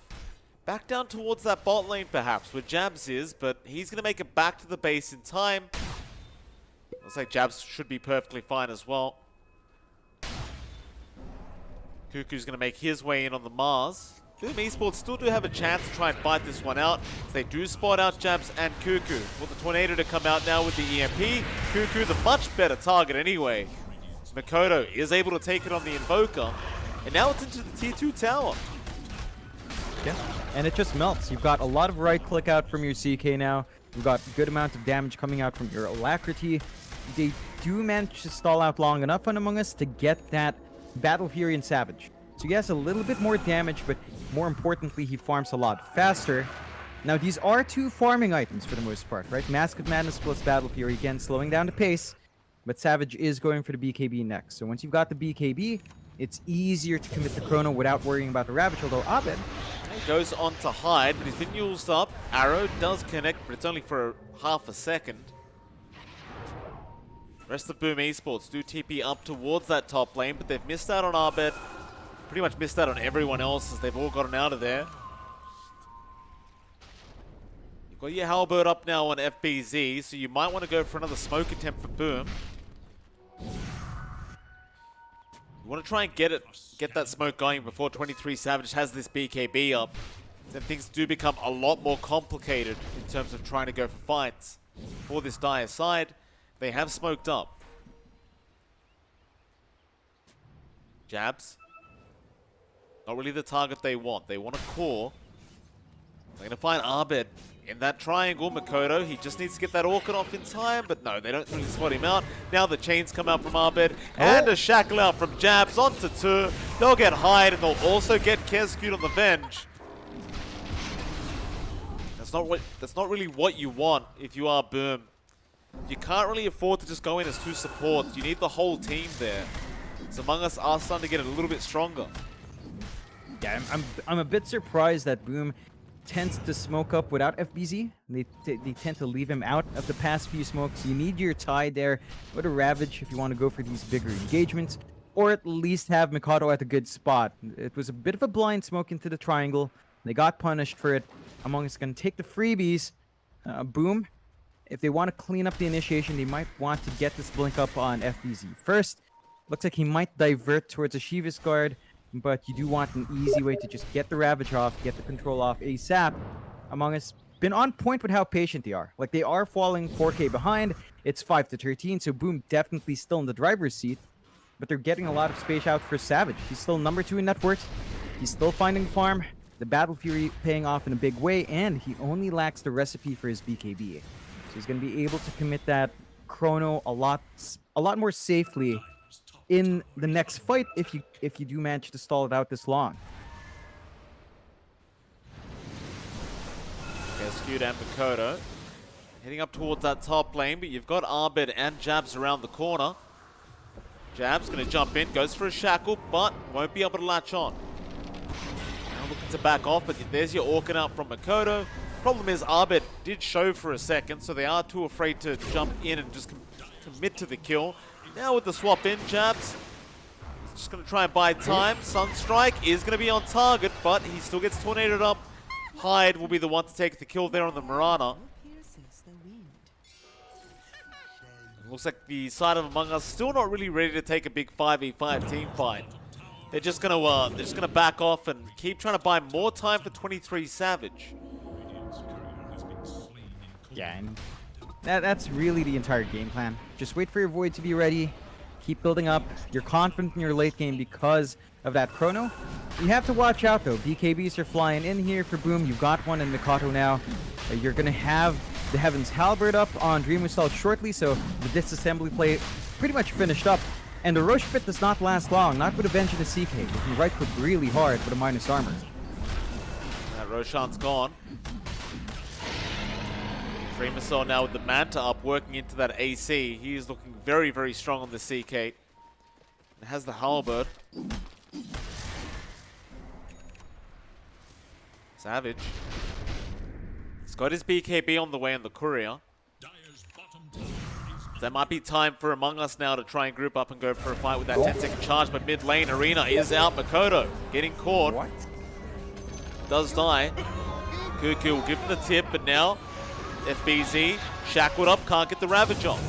back down towards that bot lane perhaps, where Jabs is, but he's going to make it back to the base in time. Looks like Jabs should be perfectly fine as well. Cuckoo's going to make his way in on the Mars. Boom Esports still do have a chance to try and fight this one out. So they do spot out Jabs and Cuckoo. Want the Tornado to come out now with the EMP. Cuckoo, the much better target anyway. Makoto is able to take it on the Invoker. And now it's into the tier 2 tower. Yeah, and it just melts. You've got a lot of right click out from your CK now. You've got a good amount of damage coming out from your Alacrity. They do manage to stall out long enough on Among Us to get that Battle Fury and Savage. So he has a little bit more damage, but more importantly, he farms a lot faster. Now, these are 2 farming items for the most part, right? Mask of Madness plus Battle Fury, again, slowing down the pace. But Savage is going for the BKB next. So once you've got the BKB, it's easier to commit the Chrono without worrying about the Ravage, although Abed... He goes on to hide, but he's been used up. Arrow does connect, but it's only for half a second. Rest of Boom Esports do TP up towards that top lane, but they've missed out on Abed. Pretty much missed out on everyone else as they've all gotten out of there. You've got your Halberd up now on FBZ, so you might want to go for another smoke attempt for Boom. You want to try and get that smoke going before 23 Savage has this BKB up. Then things do become a lot more complicated in terms of trying to go for fights. For this dire side, they have smoked up. Jabs. Not really the target they want. They want a core. They're going to find Abed in that triangle. Makoto, he just needs to get that Orchid off in time, but no, they don't really spot him out. Now the chains come out from Abed, and a shackle out from Jabs onto 2. They'll get hide, and they'll also get Kescute on the Venge. That's not really what you want if you are Boom. You can't really afford to just go in as 2 supports. You need the whole team there. So Among Us are starting to get a little bit stronger. Yeah, I'm a bit surprised that Boom tends to smoke up without FBZ. They tend to leave him out of the past few smokes. You need your Tide there with a Ravage if you want to go for these bigger engagements, or at least have Mikado at a good spot. It was a bit of a blind smoke into the triangle. They got punished for it. Among Us going to take the freebies. Boom, if they want to clean up the initiation, they might want to get this blink up on FBZ first. Looks like he might divert towards a Shiva's Guard, but you do want an easy way to just get the Ravage off, get the control off ASAP. Among Us been on point with how patient they are. Like, they are falling 4K behind. It's 5-13, so Boom definitely still in the driver's seat, but they're getting a lot of space out for Savage. He's still number 2 in net worth. He's still finding farm. The Battle Fury paying off in a big way, and he only lacks the recipe for his BKB. So he's going to be able to commit that Chrono a lot more safely in the next fight if you do manage to stall it out this long. Kescute and Makoto heading up towards that top lane, but you've got Abed and Jabs around the corner. Jabs going to jump in, goes for a shackle, but won't be able to latch on. Now looking to back off, but there's your Orchid out from Makoto. Problem is, Abed did show for a second, so they are too afraid to jump in and just commit to the kill. Now with the swap in, Jabs just going to try and buy time. Sunstrike is going to be on target, but he still gets tornadoed up. Hyde will be the one to take the kill there on the Mirana. Looks like the side of Among Us still not really ready to take a big 5v5 team fight. They're just gonna back off and keep trying to buy more time for 23 Savage. Yeah, and that's really the entire game plan. Just wait for your Void to be ready. Keep building up. You're confident in your late game because of that Chrono. You have to watch out though. BKBs are flying in here for Boom. You've got one in Mikoto now. You're gonna have the Heaven's Halberd up on Dream Assault shortly, so the disassembly play pretty much finished up. And the Roche Pit does not last long, not with a Venge and a CK. They can right click really hard with a minus armor. Roshan's gone. Dream Assault now with the Manta up, working into that AC. He is looking very, very strong on the CK. And has the Halberd. Savage. He's got his BKB on the way in the Courier. There might be time for Among Us now to try and group up and go for a fight with that 10-second charge, but mid lane Arena is out. Makoto getting caught. What? Does die. Cuckoo will give him the tip, but now FBZ shackled up, can't get the Ravage on.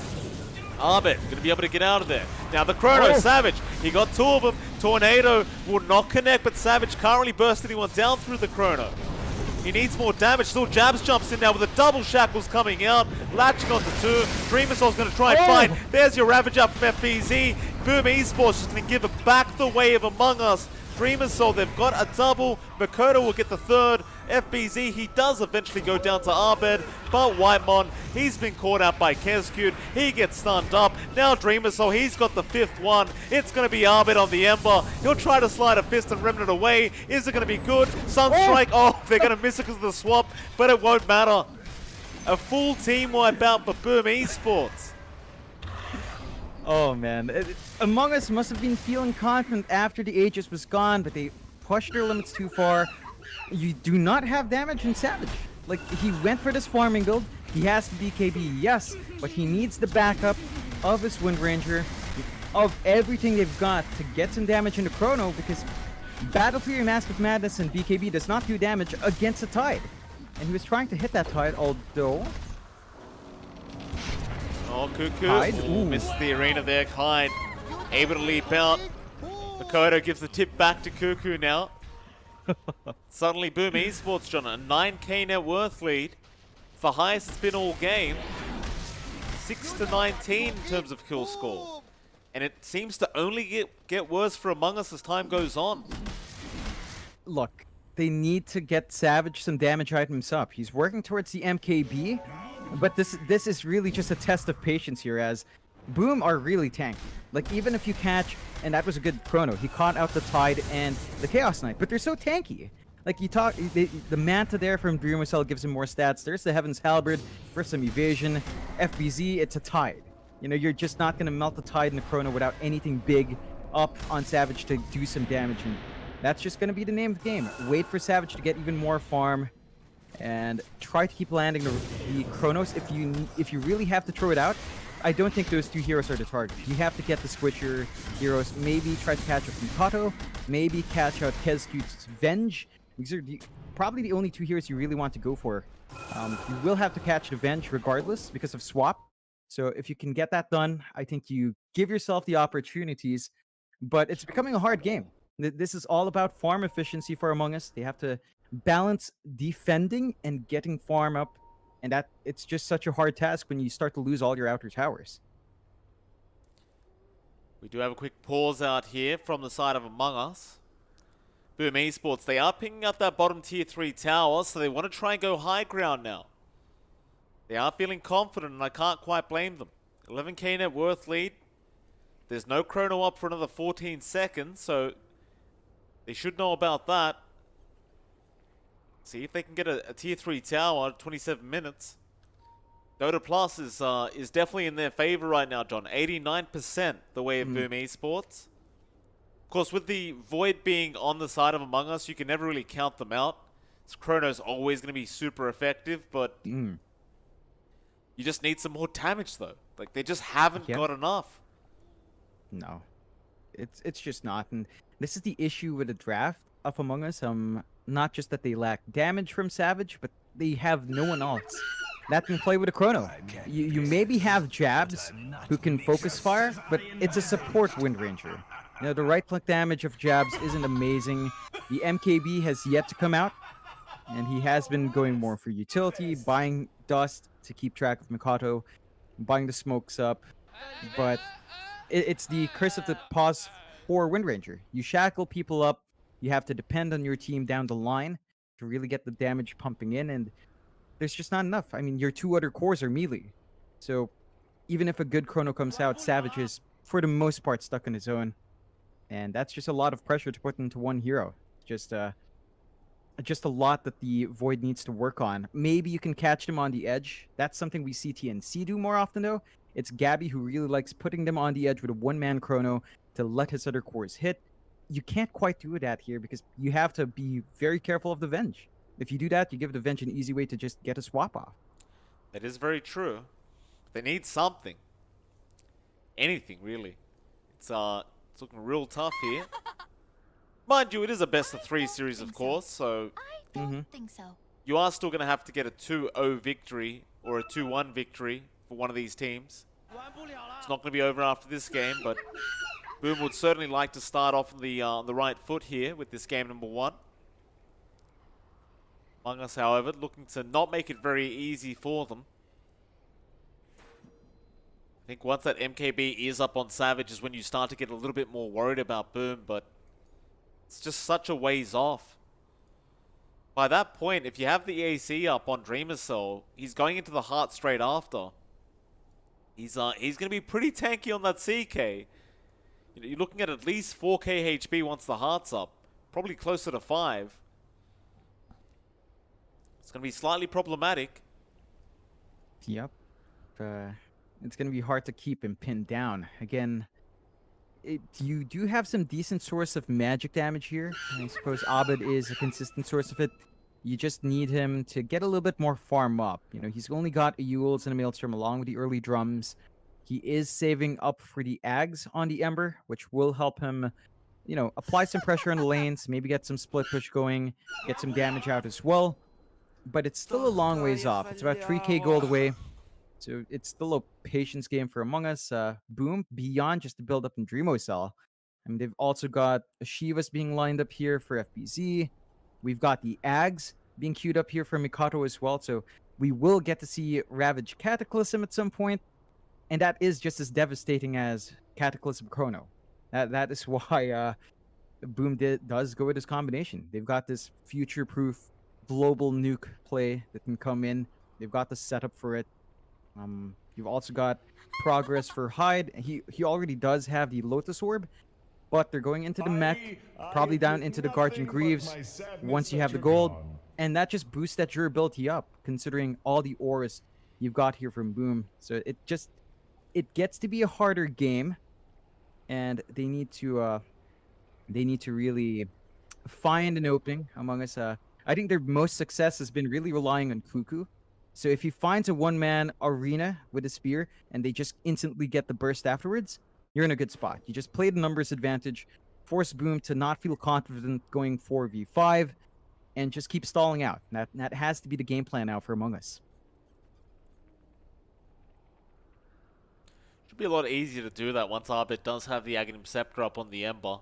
Arbet gonna be able to get out of there. Now the Chrono, Savage, he got two of them. Tornado will not connect, but Savage can't really burst anyone down through the Chrono. He needs more damage. Still Jabs jumps in now with the double shackles coming out. Latching onto two. Dreamersoul's going to try and fight. There's your Ravage up from FBZ. Boom Esports just going to give it back the way of Among Us. Dreamersoul, they've got a double. Makoto will get the third. FBZ, he does eventually go down to Arbed, but Whitemon, he's been caught out by Kezcute. He gets stunned up. Now Dreamersoul, he's got the fifth one. It's going to be Arbed on the Ember. He'll try to slide a fist and Remnant away. Is it going to be good? Sunstrike, they're going to miss it because of the swap, but it won't matter. A full team wipe out for Boom Esports. Oh man, Among Us must have been feeling confident after the Aegis was gone, but they pushed their limits too far. You do not have damage in Savage. Like, he went for this farming build. He has BKB, yes, but he needs the backup of his Wind Ranger, of everything they've got to get some damage into Chrono, because Battle Fury, Mask of Madness, and BKB does not do damage against a Tide. And he was trying to hit that Tide, although... Oh, Cuckoo missed the arena there. Hyde able to leap out. Makoto gives the tip back to Cuckoo now. Suddenly, Boom Esports, John, a 9k net worth lead. It's the highest it's been all game. 6-19 in terms of kill score. And it seems to only get worse for Among Us as time goes on. Look, they need to get Savage some damage items up. He's working towards the MKB, but this is really just a test of patience here, as Boom are really tanky. Like, even if you catch, and that was a good Chrono, he caught out the Tide and the Chaos Knight, but they're so tanky. Like, you talk, the Manta there from Dreamersoul gives him more stats. There's the Heaven's Halberd for some evasion. FBZ, it's a Tide. You know, you're just not going to melt the Tide in the Chrono without anything big up on Savage to do some damage, and that's just going to be the name of the game. Wait for Savage to get even more farm, and try to keep landing the Chronos. If you really have to throw it out, I don't think those two heroes are the target. You have to get the Squisher heroes, maybe try to catch out Mikato, maybe catch out Kezcute's Venge. These are probably the only two heroes you really want to go for. You will have to catch the Venge regardless because of swap. So if you can get that done, I think you give yourself the opportunities, but it's becoming a hard game. This is all about farm efficiency for Among Us. They have to balance defending and getting farm up, and that it's just such a hard task when you start to lose all your outer towers. We do have a quick pause out here from the side of Among Us. Boom Esports, they are picking up that bottom tier 3 tower, so they want to try and go high ground now. They are feeling confident, and I can't quite blame them. 11k net worth lead. There's no Chrono up for another 14 seconds, so they should know about that. See if they can get a tier 3 tower, 27 minutes. Dota Plus is definitely in their favor right now, John. 89% the way of Boom Esports. Of course, with the Void being on the side of Among Us, you can never really count them out. So Chrono's always going to be super effective, but you just need some more damage, though. Like, they just haven't got enough. No, it's just not. And this is the issue with the draft of Among Us. Not just that they lack damage from Savage, but they have no one else that can play with a Chrono. You maybe have Jabs who can focus fire, but it's a support Wind Ranger. You know, the right-click damage of Jabs isn't amazing. The MKB has yet to come out, and he has been going more for utility, buying dust to keep track of Mikato, buying the smokes up, but it's the curse of the pause for Wind Ranger. You shackle people up, you have to depend on your team down the line to really get the damage pumping in, and there's just not enough. I mean, your two other cores are melee. So even if a good Chrono comes out, Savage is, for the most part, stuck on his own. And that's just a lot of pressure to put into one hero. Just a lot that the Void needs to work on. Maybe you can catch them on the edge. That's something we see TNC do more often, though. It's Gabby who really likes putting them on the edge with a one-man Chrono to let his other cores hit. You can't quite do that here because you have to be very careful of the Venge. If you do that, you give the Venge an easy way to just get a swap off. That is very true. They need something. Anything, really. It's looking real tough here. Mind you, it is a best of 3 series, of course, so I don't think so. you are still going to have to get a 2-0 victory or a 2-1 victory for one of these teams. It's not going to be over after this game, but Boom would certainly like to start off on the right foot here with this game number 1. Among Us, however, looking to not make it very easy for them. I think once that MKB is up on Savage is when you start to get a little bit more worried about Boom, but it's just such a ways off. By that point, if you have the AC up on Dreamer Soul, he's going into the heart straight after. He's going to be pretty tanky on that CK. You're looking at least 4k HP once the heart's up. Probably closer to 5. It's going to be slightly problematic. Yep. It's going to be hard to keep him pinned down. Again, you do have some decent source of magic damage here. I suppose Abed is a consistent source of it. You just need him to get a little bit more farm up. You know, he's only got a Yules and a Maelstrom along with the early drums. He is saving up for the Ags on the Ember, which will help him, you know, apply some pressure on the lanes, maybe get some split push going, get some damage out as well. But it's still a long ways off. It's about 3k gold away. So it's still a patience game for Among Us. Boom, beyond just the build up in Dreamo Cell. I mean, they've also got Shivas being lined up here for FBZ. We've got the Ags being queued up here for Mikato as well. So we will get to see Ravage Cataclysm at some point. And that is just as devastating as Cataclysm Chrono. That is why Boom does go with this combination. They've got this future-proof global nuke play that can come in. They've got the setup for it. You've also got progress for Hyde. He already does have the Lotus Orb, but they're going into the mech, probably down into the Guardian Greaves once you have the gold, and that just boosts that durability up, considering all the auras you've got here from Boom. So it gets to be a harder game, and they need to really find an opening Among Us. I think their most success has been really relying on Cuckoo. So if he finds a one-man arena with a spear and they just instantly get the burst afterwards, you're in a good spot. You just play the numbers advantage, force Boom to not feel confident going 4v5, and just keep stalling out. That has to be the game plan now for Among Us. Should be a lot easier to do that once Arbit does have the Aghanim Scepter up on the Ember.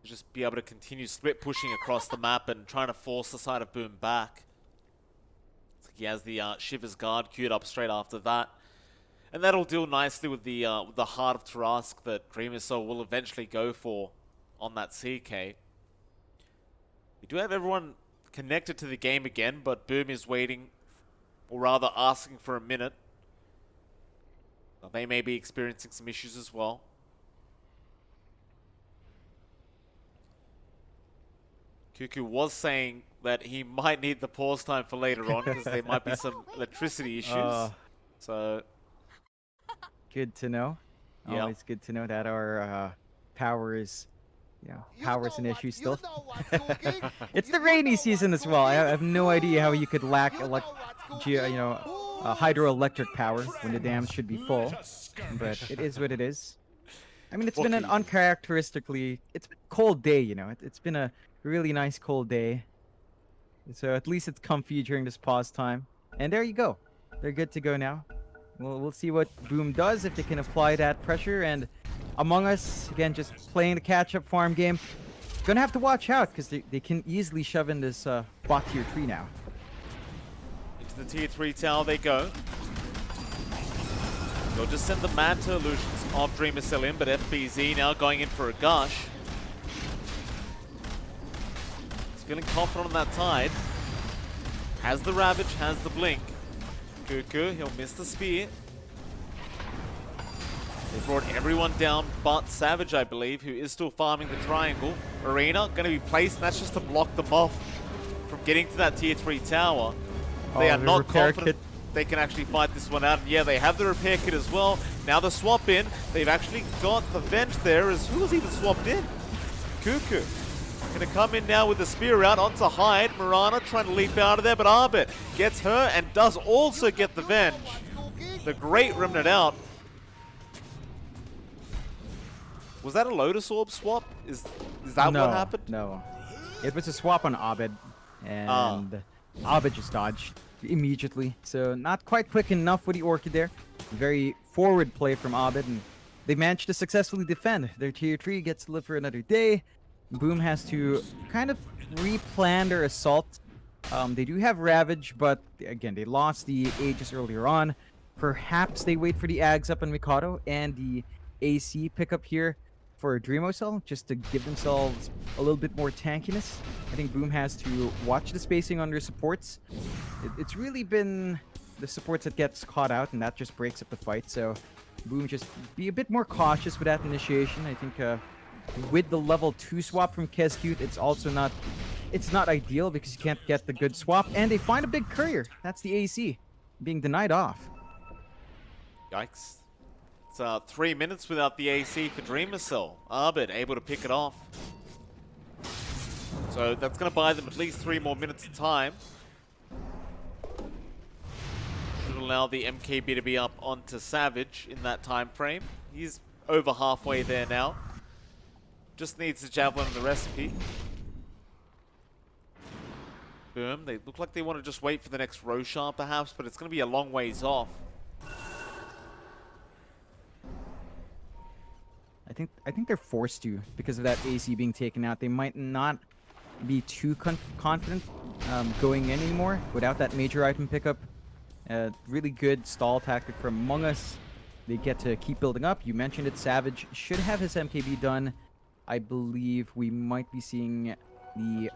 Just be able to continue split pushing across the map and trying to force the side of Boom back. He has the Shiver's Guard queued up straight after that. And that'll deal nicely with the Heart of Tarask that Dreamer Soul will eventually go for on that CK. We do have everyone connected to the game again, but Boom is waiting, or rather asking for a minute. They may be experiencing some issues as well. Cuckoo was saying that he might need the pause time for later on because there might be some electricity issues. So good to know. Yep. Always good to know that our power is, power's an issue still. It's the rainy season as well. I have no idea how you could lack hydroelectric power when the dams should be full, but it is what it is. I mean, it's been an uncharacteristically cold day. It's been a really nice cold day, so at least it's comfy during this pause time. And there you go, they're good to go now. We'll see what Boom does, if they can apply that pressure. And Among Us, again, just playing the catch-up farm game. Gonna have to watch out because they can easily shove in this bot tier 3 now. Into the tier 3 tower they go. They'll just send the Manta Illusions of Dreamer Cell in, but FBZ now going in for a gush. Feeling confident on that tide. Has the Ravage, has the Blink. Cuckoo, he'll miss the spear. They brought everyone down but Savage, I believe, who is still farming the triangle. Arena going to be placed, and that's just to block them off from getting to that tier 3 tower. They are not confident they can actually fight this one out. And yeah, they have the repair kit as well. Now the swap in. They've actually got the Venge there. Who was even swapped in? Cuckoo. Gonna come in now with the spear out onto Hyde. Mirana trying to leap out of there, but Arbit gets her and does also get the Venge. The great Remnant out. Was that a Lotus Orb swap? Is that what happened? No. It was a swap on Abed. And Abed just dodged immediately. So not quite quick enough for the Orchid there. Very forward play from Abed, and they managed to successfully defend. Their tier 3 gets to live for another day. Boom has to kind of replan their assault. They do have Ravage, but again, they lost the Aegis earlier on. Perhaps they wait for the Ags up on Mikado and the AC pickup here for Dreamocell, just to give themselves a little bit more tankiness. I think Boom has to watch the spacing on their supports. It's really been the supports that gets caught out, and that just breaks up the fight. So Boom just be a bit more cautious with that initiation. I think with the level 2 swap from Kescute, it's not ideal because you can't get the good swap, and they find a big courier. That's the AC being denied off. Yikes. It's 3 minutes without the AC for Dreamocell. Abed able to pick it off. So that's going to buy them at least 3 more minutes of time. Should allow the MKB to be up onto Savage in that time frame. He's over halfway there now. Just needs the Javelin and the recipe. Boom. They look like they want to just wait for the next Roshan perhaps, but it's going to be a long ways off. I think they're forced to because of that AC being taken out. They might not be too confident going in anymore without that major item pickup. Really good stall tactic from Among Us. They get to keep building up. You mentioned it, Savage should have his MKB done. I believe we might be seeing the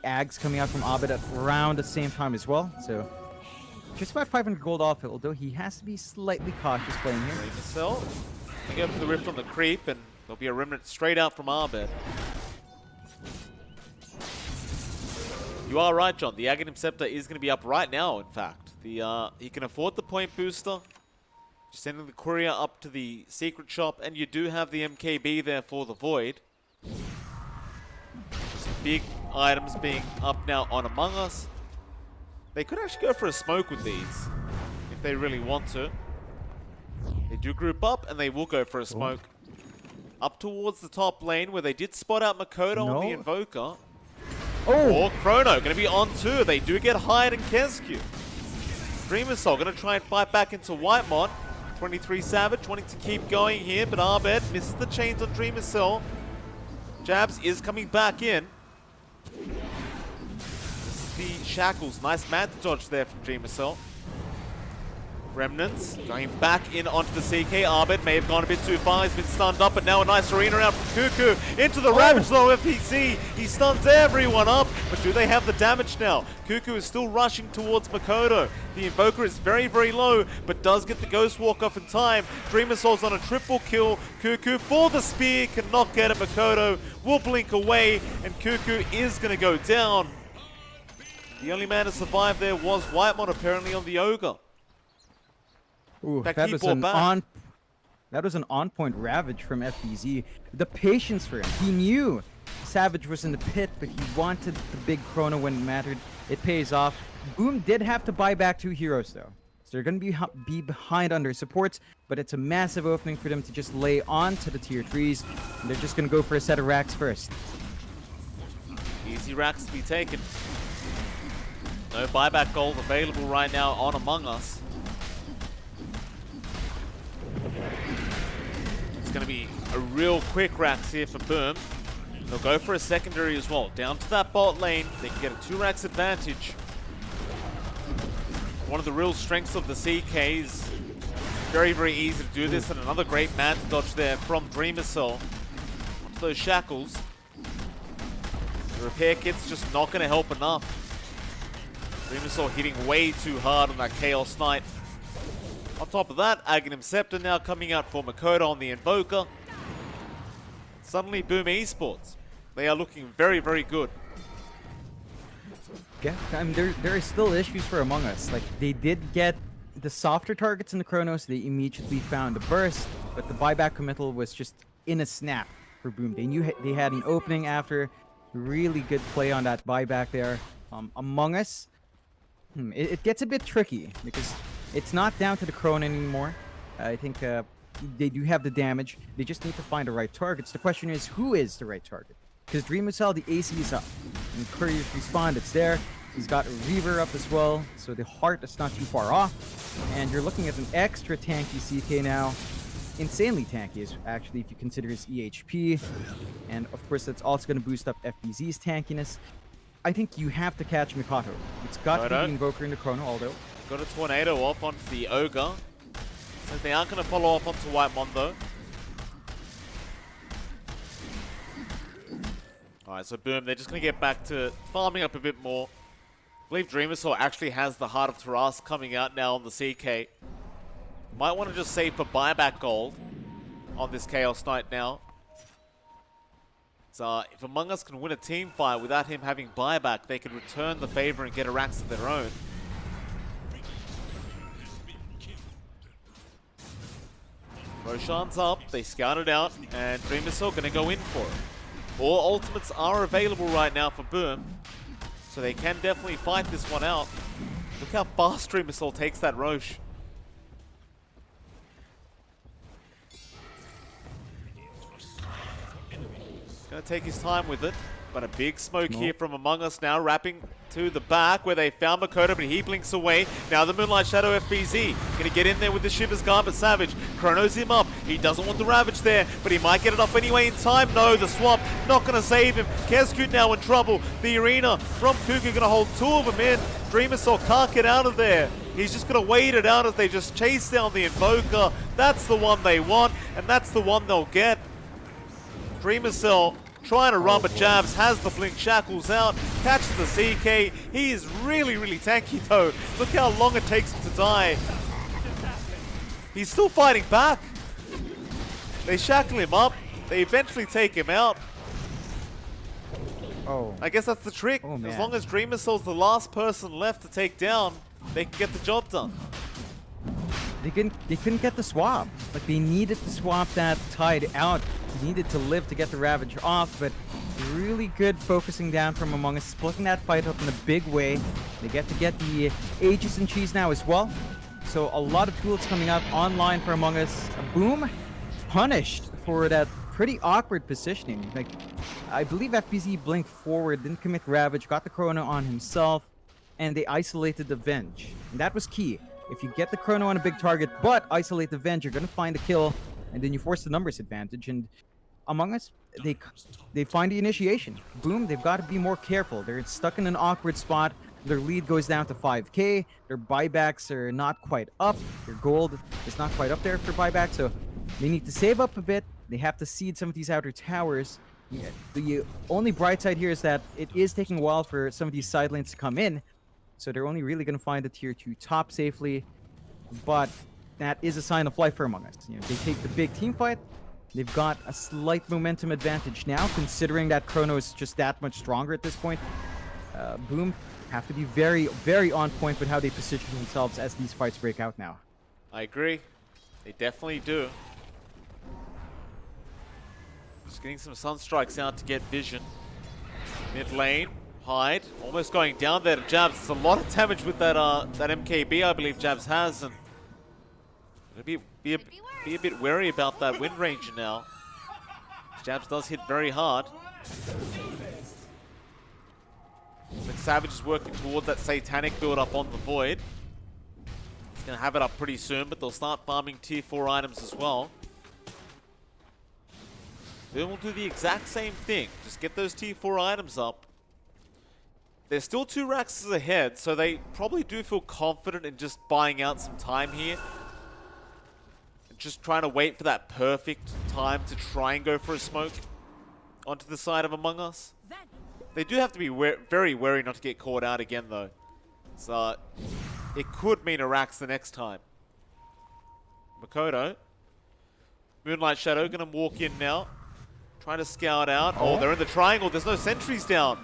Ags coming out from Abed at around the same time as well. So just about 500 gold off, although he has to be slightly cautious playing here. Dreamocell. They go for the rift on the creep, and there'll be a remnant straight out from Abed. You are right, John. The Aghanim Scepter is going to be up right now, in fact. He can afford the point booster. Just sending the courier up to the secret shop, and you do have the MKB there for the Void. Some big items being up now on Among Us. They could actually go for a smoke with these, if they really want to. They do group up, and they will go for a smoke. Up towards the top lane, where they did spot out Makoto on the Invoker. Or Chrono, going to be on too. They do get Hyde and Kescue. Dreamocell going to try and fight back into Whitemon. 23 Savage wanting to keep going here, but Abed misses the chains on Dreamocell. Jabs is coming back in. This is the Shackles. Nice mad dodge there from Dreamocell. Remnants going back in onto the CK. Abed may have gone a bit too far. He's been stunned up, but now a nice arena out from Cuckoo into the Ravage low FPC. He stuns everyone up, but do they have the damage now? Cuckoo is still rushing towards Makoto. The Invoker is very, very low, but does get the Ghost Walk off in time. Dreamocell's on a triple kill. Cuckoo for the spear, cannot get it. Makoto will blink away, and Cuckoo is going to go down. The only man to survive there was Whitemon, apparently on the Ogre. Ooh, that was an on-point Ravage from FBZ. The patience for him. He knew Savage was in the pit, but he wanted the big chrono when it mattered. It pays off. Boom did have to buy back 2 heroes, though. So they're going to be behind on their supports, but it's a massive opening for them to just lay on to the tier 3s. And they're just going to go for a set of racks first. Easy racks to be taken. No buyback gold available right now on Among Us. It's going to be a real quick racks here for Boom. They'll go for a secondary as well. Down to that bot lane. They can get a 2 racks advantage. One of the real strengths of the CKs. Very, very easy to do this. And another great man dodge there from Dreamocell. Onto those shackles. The repair kit's just not going to help enough. Dreamocell hitting way too hard on that Chaos Knight. On top of that, Aghanim Scepter now coming out for Makoto on the Invoker. Suddenly, Boom Esports. They are looking very, very good. Yeah, I mean, there are still issues for Among Us. Like, they did get the softer targets in the Chronos. They immediately found a burst, but the buyback committal was just in a snap for Boom. They knew they had an opening after. Really good play on that buyback there. Among Us, it gets a bit tricky because it's not down to the Chrono anymore. I think they do have the damage. They just need to find the right targets. The question is, who is the right target? Because Dreamocell, the AC is up. And Couriers respond, it's there. He's got a Reaver up as well, so the Heart is not too far off. And you're looking at an extra tanky CK now. Insanely tanky, actually, if you consider his EHP. And of course, that's also going to boost up FBZ's tankiness. I think you have to catch Mikoto. It's got to be the Invoker into Chrono, although. Got a Tornado off onto the Ogre. So they aren't going to follow off onto White Mondo. Alright, so boom, they're just going to get back to farming up a bit more. I believe Dreamersaur actually has the Heart of Taras coming out now on the CK. Might want to just save for buyback gold on this Chaos Knight now. So if Among Us can win a team fight without him having buyback, they could return the favor and get a Rax of their own. Roshan's up, they scout it out, and Dreamersaur going to go in for it. All ultimates are available right now for Boom, so they can definitely fight this one out. Look how fast Dreamersaur takes that Roche. Gonna take his time with it, but a big smoke here from Among Us now, wrapping to the back where they found Mikoto, but he blinks away. Now the Moonlight Shadow FBZ gonna get in there with the Shivers Guard, but Savage chronos him up. He doesn't want the Ravage there, but he might get it off anyway in time. No, the swap not gonna save him. Kescute now in trouble. The Arena from Kuku gonna hold two of them in. Dreamersaur can't get out of there. He's just gonna wait it out as they just chase down the Invoker. That's the one they want, and that's the one they'll get. Dreamersaur trying to run, but Jabs has the Blink Shackles out, catches the CK. He is really, really tanky though. Look how long it takes him to die. He's still fighting back. They shackle him up. They eventually take him out. Oh. I guess that's the trick. Oh, as long as Dreamersaur's the last person left to take down, they can get the job done. They couldn't get the swap. Like, they needed to swap that Tide out. He needed to live to get the Ravage off, but really good focusing down from Among Us, splitting that fight up in a big way. They get the Aegis and Cheese now as well. So a lot of tools coming up online for Among Us. Boom, punished for that pretty awkward positioning. Like, I believe FBZ blinked forward, didn't commit Ravage, got the Chrono on himself, and they isolated the Venge. And that was key. If you get the Chrono on a big target, but isolate the Venge, you're going to find a kill, and then you force the numbers advantage. And Among Us, they find the initiation. Boom, they've got to be more careful. They're stuck in an awkward spot. Their lead goes down to 5k. Their buybacks are not quite up. Their gold is not quite up there for buyback, so they need to save up a bit. They have to seed some of these outer towers. Yeah, the only bright side here is that it is taking a while for some of these side lanes to come in. So they're only really going to find the tier 2 top safely. But that is a sign of life for Among Us. You know, they take the big team fight. They've got a slight momentum advantage now, considering that Chrono is just that much stronger at this point. Boom have to be very, very on point with how they position themselves as these fights break out now. I agree. They definitely do. Just getting some Sunstrikes out to get vision. Mid lane. Hyde, almost going down there to Jabs. It's a lot of damage with that that MKB, I believe Jabs has, and be a bit wary about that Wind Ranger now. Jabs does hit very hard. But Savage is working towards that Satanic build up on the Void. He's gonna have it up pretty soon, but they'll start farming tier 4 items as well. Then we'll do the exact same thing. Just get those tier 4 items up. There's still 2 racks ahead, so they probably do feel confident in just buying out some time here. Just trying to wait for that perfect time to try and go for a smoke onto the side of Among Us. They do have to be very wary not to get caught out again, though. So it could mean a Rax the next time. Mikoto. Moonlight Shadow gonna walk in now. Trying to scout out. Oh, they're in the triangle. There's no sentries down.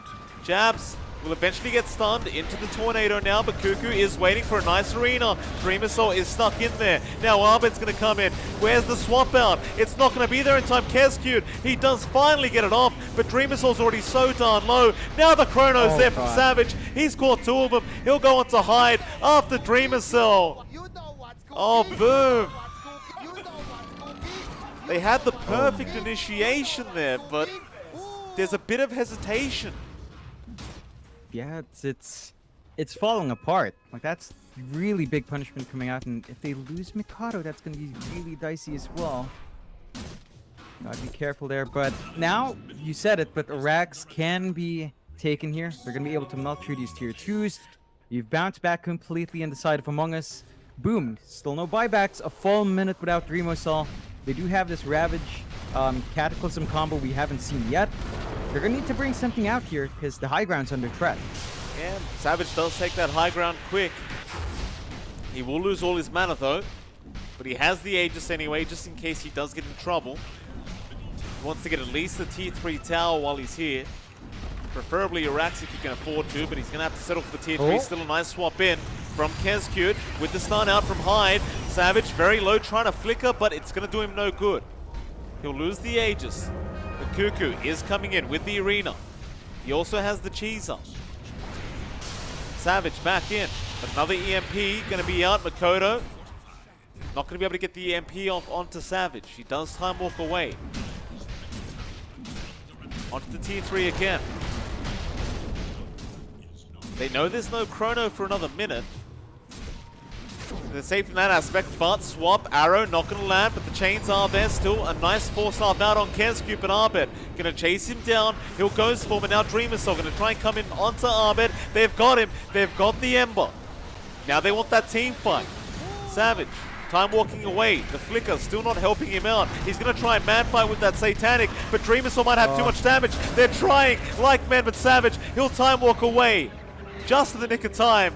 Jabs will eventually get stunned into the Tornado now, but Kuku is waiting for a nice arena. Dreamersaur is stuck in there. Now Arbit's going to come in. Where's the swap out? It's not going to be there in time. Kescute, he does finally get it off, but Dreamersaur's already so darn low. Now the Chrono's there from Savage. He's caught 2 of them. He'll go on to Hyde after Dreamersaur. Oh, boom. They had the perfect initiation there, but there's a bit of hesitation. Yeah, it's it's falling apart. Like, that's really big punishment coming out, and if they lose Mikado, that's going to be really dicey as well. Gotta be careful there, but now, you said it, but Arax can be taken here. They're going to be able to melt through these tier 2s. You've bounced back completely in the side of Among Us. Boom, still no buybacks, a full minute without Dreamosol. They do have this Ravage Cataclysm combo we haven't seen yet. They're going to need to bring something out here, because the high ground's under threat. Yeah, Savage does take that high ground quick. He will lose all his mana though, but he has the Aegis anyway, just in case he does get in trouble. He wants to get at least the tier 3 tower while he's here. Preferably Arax if you can afford to, but he's going to have to settle for the tier 3. Still a nice swap in from Kezcute with the stun out from Hyde. Savage very low, trying to flicker, but it's going to do him no good. He'll lose the Aegis. But Cuckoo is coming in with the Arena. He also has the Cheeser. Savage back in. Another EMP going to be out. Makoto not going to be able to get the EMP off onto Savage. He does time walk away. Onto the tier 3 again. They know there's no chrono for another minute. They're safe in that aspect, but swap, arrow, not going to land, but the chains are there still. A nice 4-star bout on Kezcute, but Arbet going to chase him down. He'll go for him, and now Dreamosol going to try and come in onto Arbet. They've got him. They've got the Ember. Now they want that team fight. Savage, time walking away. The flicker still not helping him out. He's going to try and man fight with that Satanic, but Dreamosol might have too much damage. They're trying like men, but Savage, he'll time walk away. Just in the nick of time.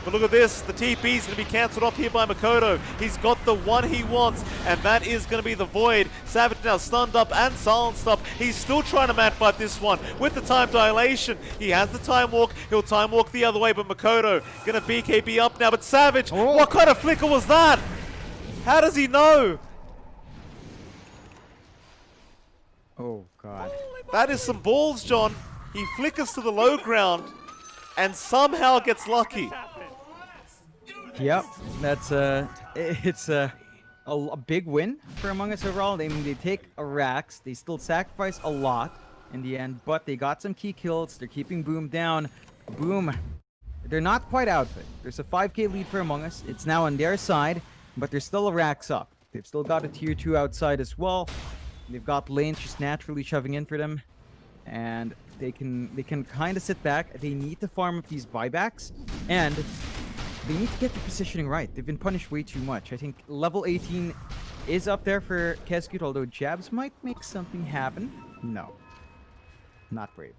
But look at this, the TP is going to be cancelled off here by Makoto. He's got the one he wants, and that is going to be the Void. Savage now stunned up and silenced up. He's still trying to man fight this one with the time dilation. He has the time walk. He'll time walk the other way, but Makoto going to BKB up now. But Savage, what kind of flicker was that? How does he know? Oh, God. That is some balls, John. He flickers to the low ground and somehow gets lucky. Yep, that's it's a big win for Among Us overall. They take Arax. They still sacrifice a lot in the end, but they got some key kills. They're keeping Boom down. Boom, they're not quite out of it. There's a 5k lead for Among Us. It's now on their side, but there's still Arax up. They've still got a tier 2 outside as well. They've got lanes just naturally shoving in for them, and they can kind of sit back. They need to farm up these buybacks, and they need to get the positioning right. They've been punished way too much. I think level 18 is up there for Kezcute, although jabs might make something happen. No. Not brave.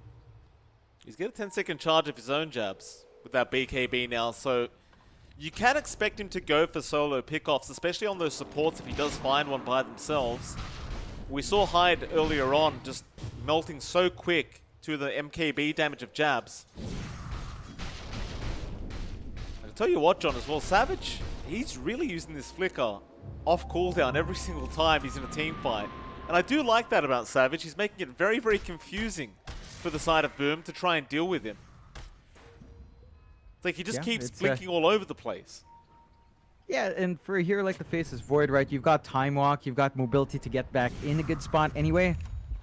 He's got a 10-second charge of his own jabs with that BKB now, so you can expect him to go for solo pickoffs, especially on those supports if he does find one by themselves. We saw Hyde earlier on just melting so quick to the MKB damage of jabs. Tell you what, John, as well, Savage, he's really using this flicker off cooldown every single time he's in a team fight. And I do like that about Savage. He's making it very, very confusing for the side of Boom to try and deal with him. It's like he just keeps blinking all over the place. Yeah, and for a hero like the Faceless Void, right, you've got Time Walk, you've got mobility to get back in a good spot anyway.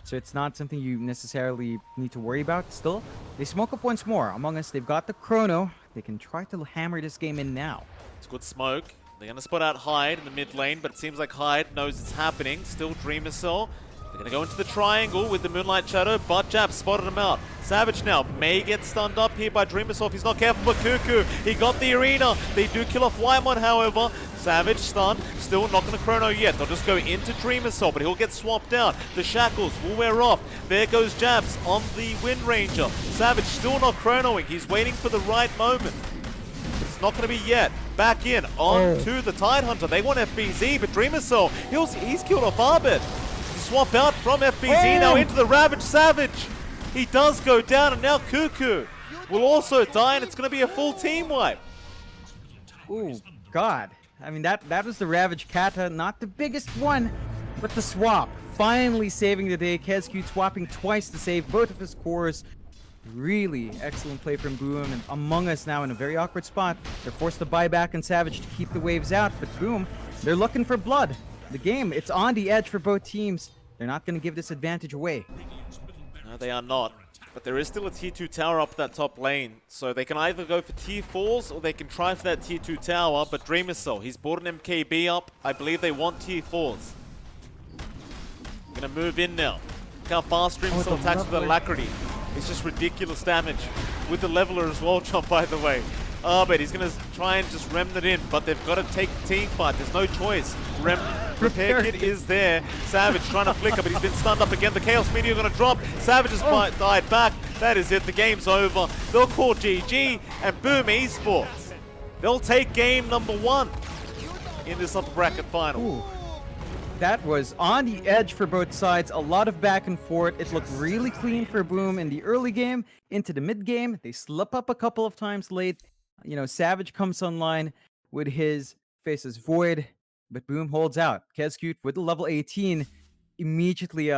So it's not something you necessarily need to worry about still. They smoke up once more. Among Us, they've got the Chrono. They can try to hammer this game in now. It's good smoke. They're going to spot out Hyde in the mid lane, but it seems like Hyde knows it's happening. Still Dreamosol. They're going to go into the triangle with the Moonlight Shadow, but Jab spotted him out. Savage now may get stunned up here by Dreamosol if he's not careful, but Cuckoo, he got the Arena. They do kill off Wyamon, however. Savage stunned, still not going to chrono yet. They'll just go into Dreamosol, but he'll get swapped out. The shackles will wear off. There goes Jabs on the Wind Ranger. Savage still not chronoing. He's waiting for the right moment. It's not going to be yet. Back in on to the Tidehunter. They want FBZ, but Dreamosol, he's killed off Arbit. Swap out from FBZ now into the Ravage. Savage, he does go down, and now Cuckoo will also die, and it's going to be a full team wipe. Oh, God. I mean, that was the Ravage Kata, not the biggest one, but the swap. Finally saving the day. Kezcute swapping twice to save both of his cores. Really excellent play from Boom, and Among Us now in a very awkward spot. They're forced to buy back on Savage to keep the waves out, but Boom, they're looking for blood. The game, it's on the edge for both teams. They're not going to give this advantage away. No, they are not. But there is still a tier 2 tower up that top lane, so they can either go for tier 4s or they can try for that tier 2 tower, but Dream is so. He's bought an MKB up. I believe they want tier 4s. Gonna move in now. Look how fast Dream still attacks with Alacrity. It's just ridiculous damage. With the leveler as well, Chomp, by the way. But he's gonna try and just remnant in, but they've got to take the team fight. There's no choice. Repair kit is there. Savage trying to flicker, but he's been stunned up again. The Chaos Meteor gonna drop. Savage has died back. That is it. The game's over. They'll call GG, and boom, Esports. They'll take game number 1 in this upper bracket final. Ooh. That was on the edge for both sides. A lot of back and forth. It looked really clean for Boom in the early game. Into the mid game, they slip up a couple of times late. You know, Savage comes online with his faces Void, but Boom holds out. Kezcute with the level 18 immediately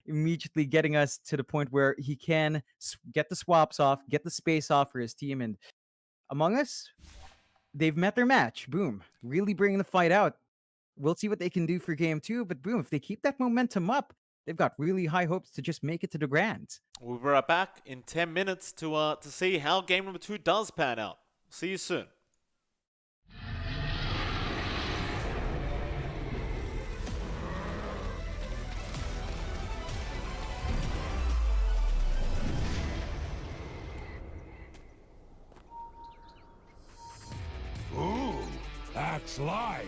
immediately getting us to the point where he can get the swaps off, get the space off for his team. And Among Us, they've met their match. Boom, really bringing the fight out. We'll see what they can do for game 2, but Boom, if they keep that momentum up, they've got really high hopes to just make it to the Grands. We'll be right back in 10 minutes to see how game number 2 does pan out. See you soon. Ooh, that's live.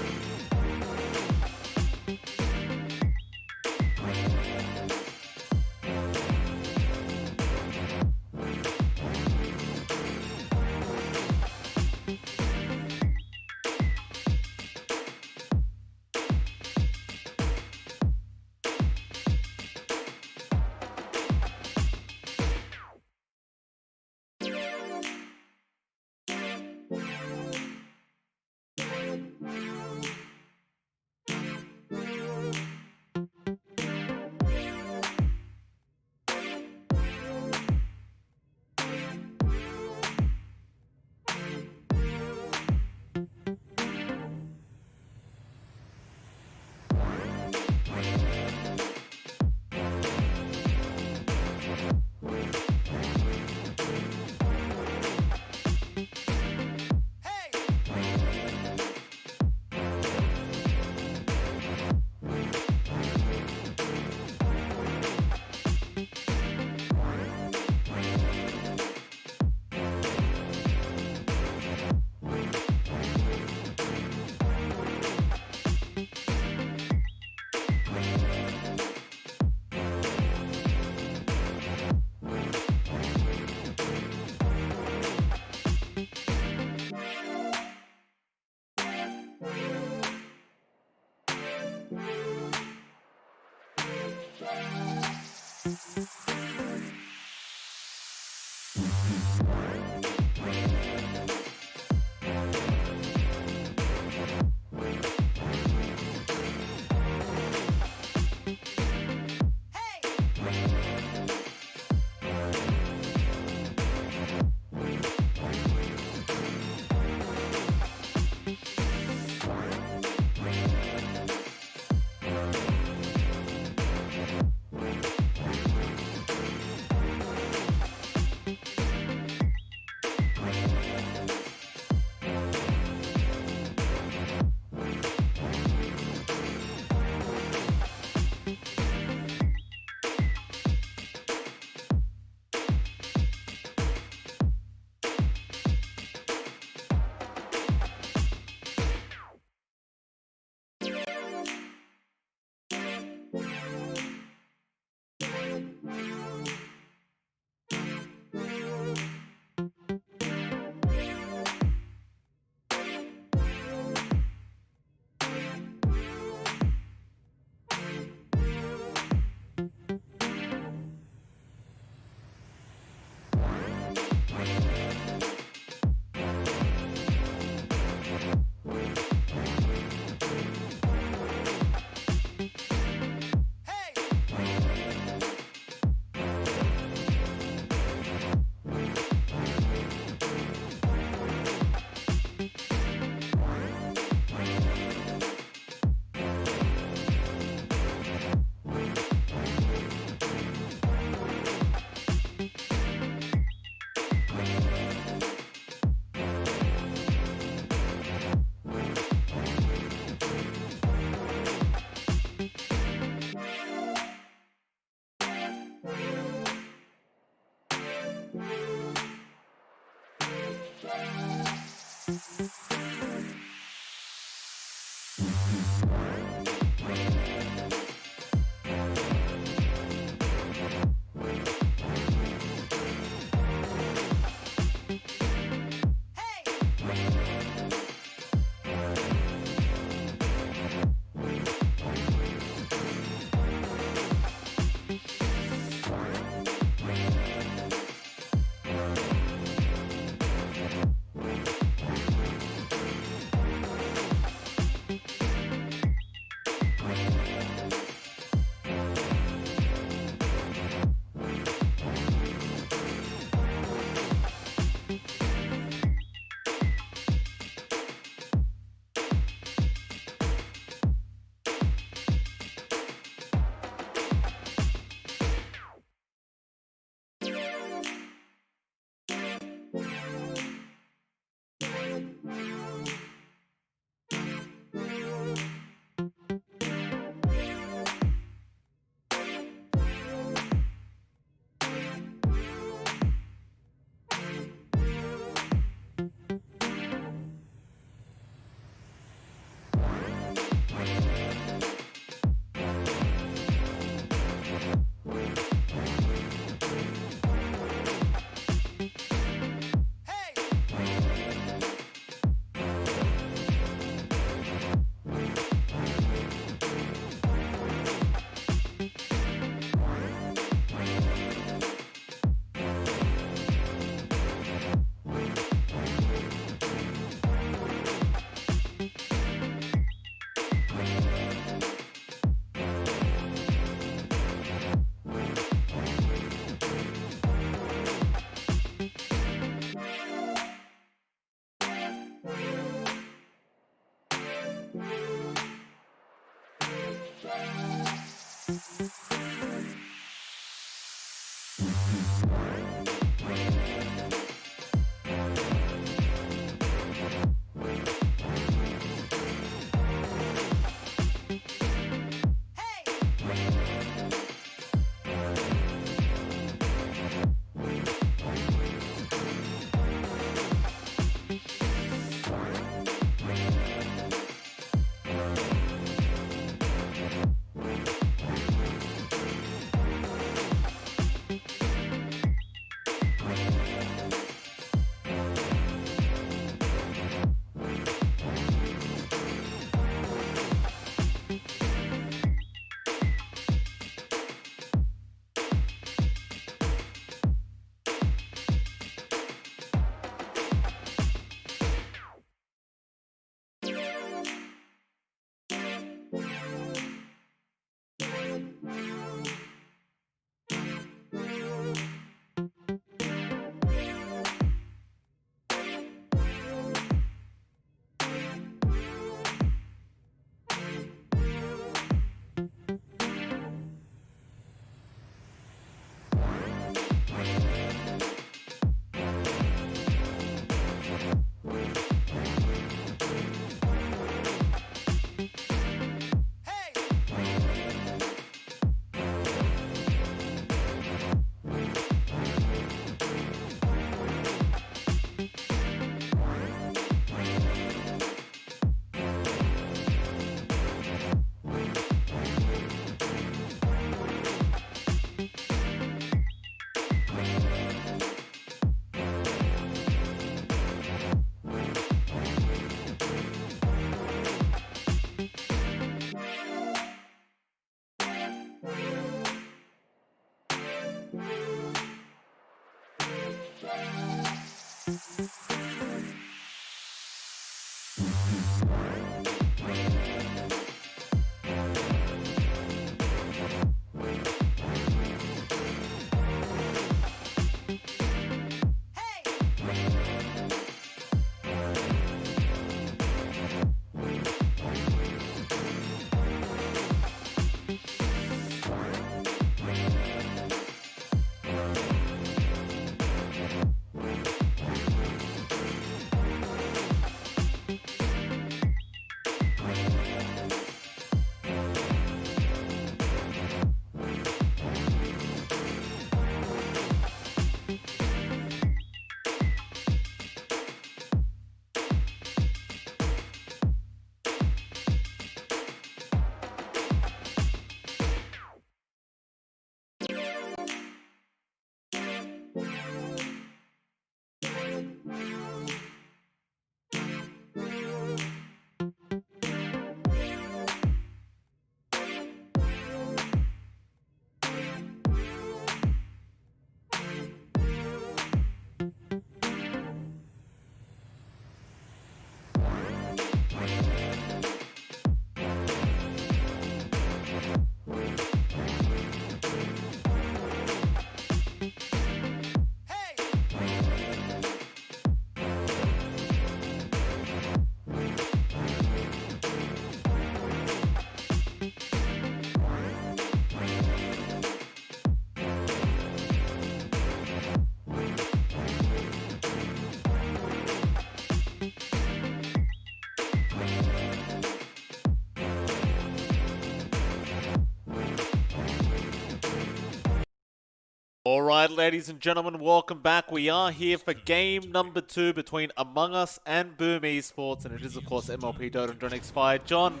Alright, ladies and gentlemen, welcome back. We are here for game number 2 between Among Us and Boom Esports, and it is, of course, MLP Dota and John Expired. John,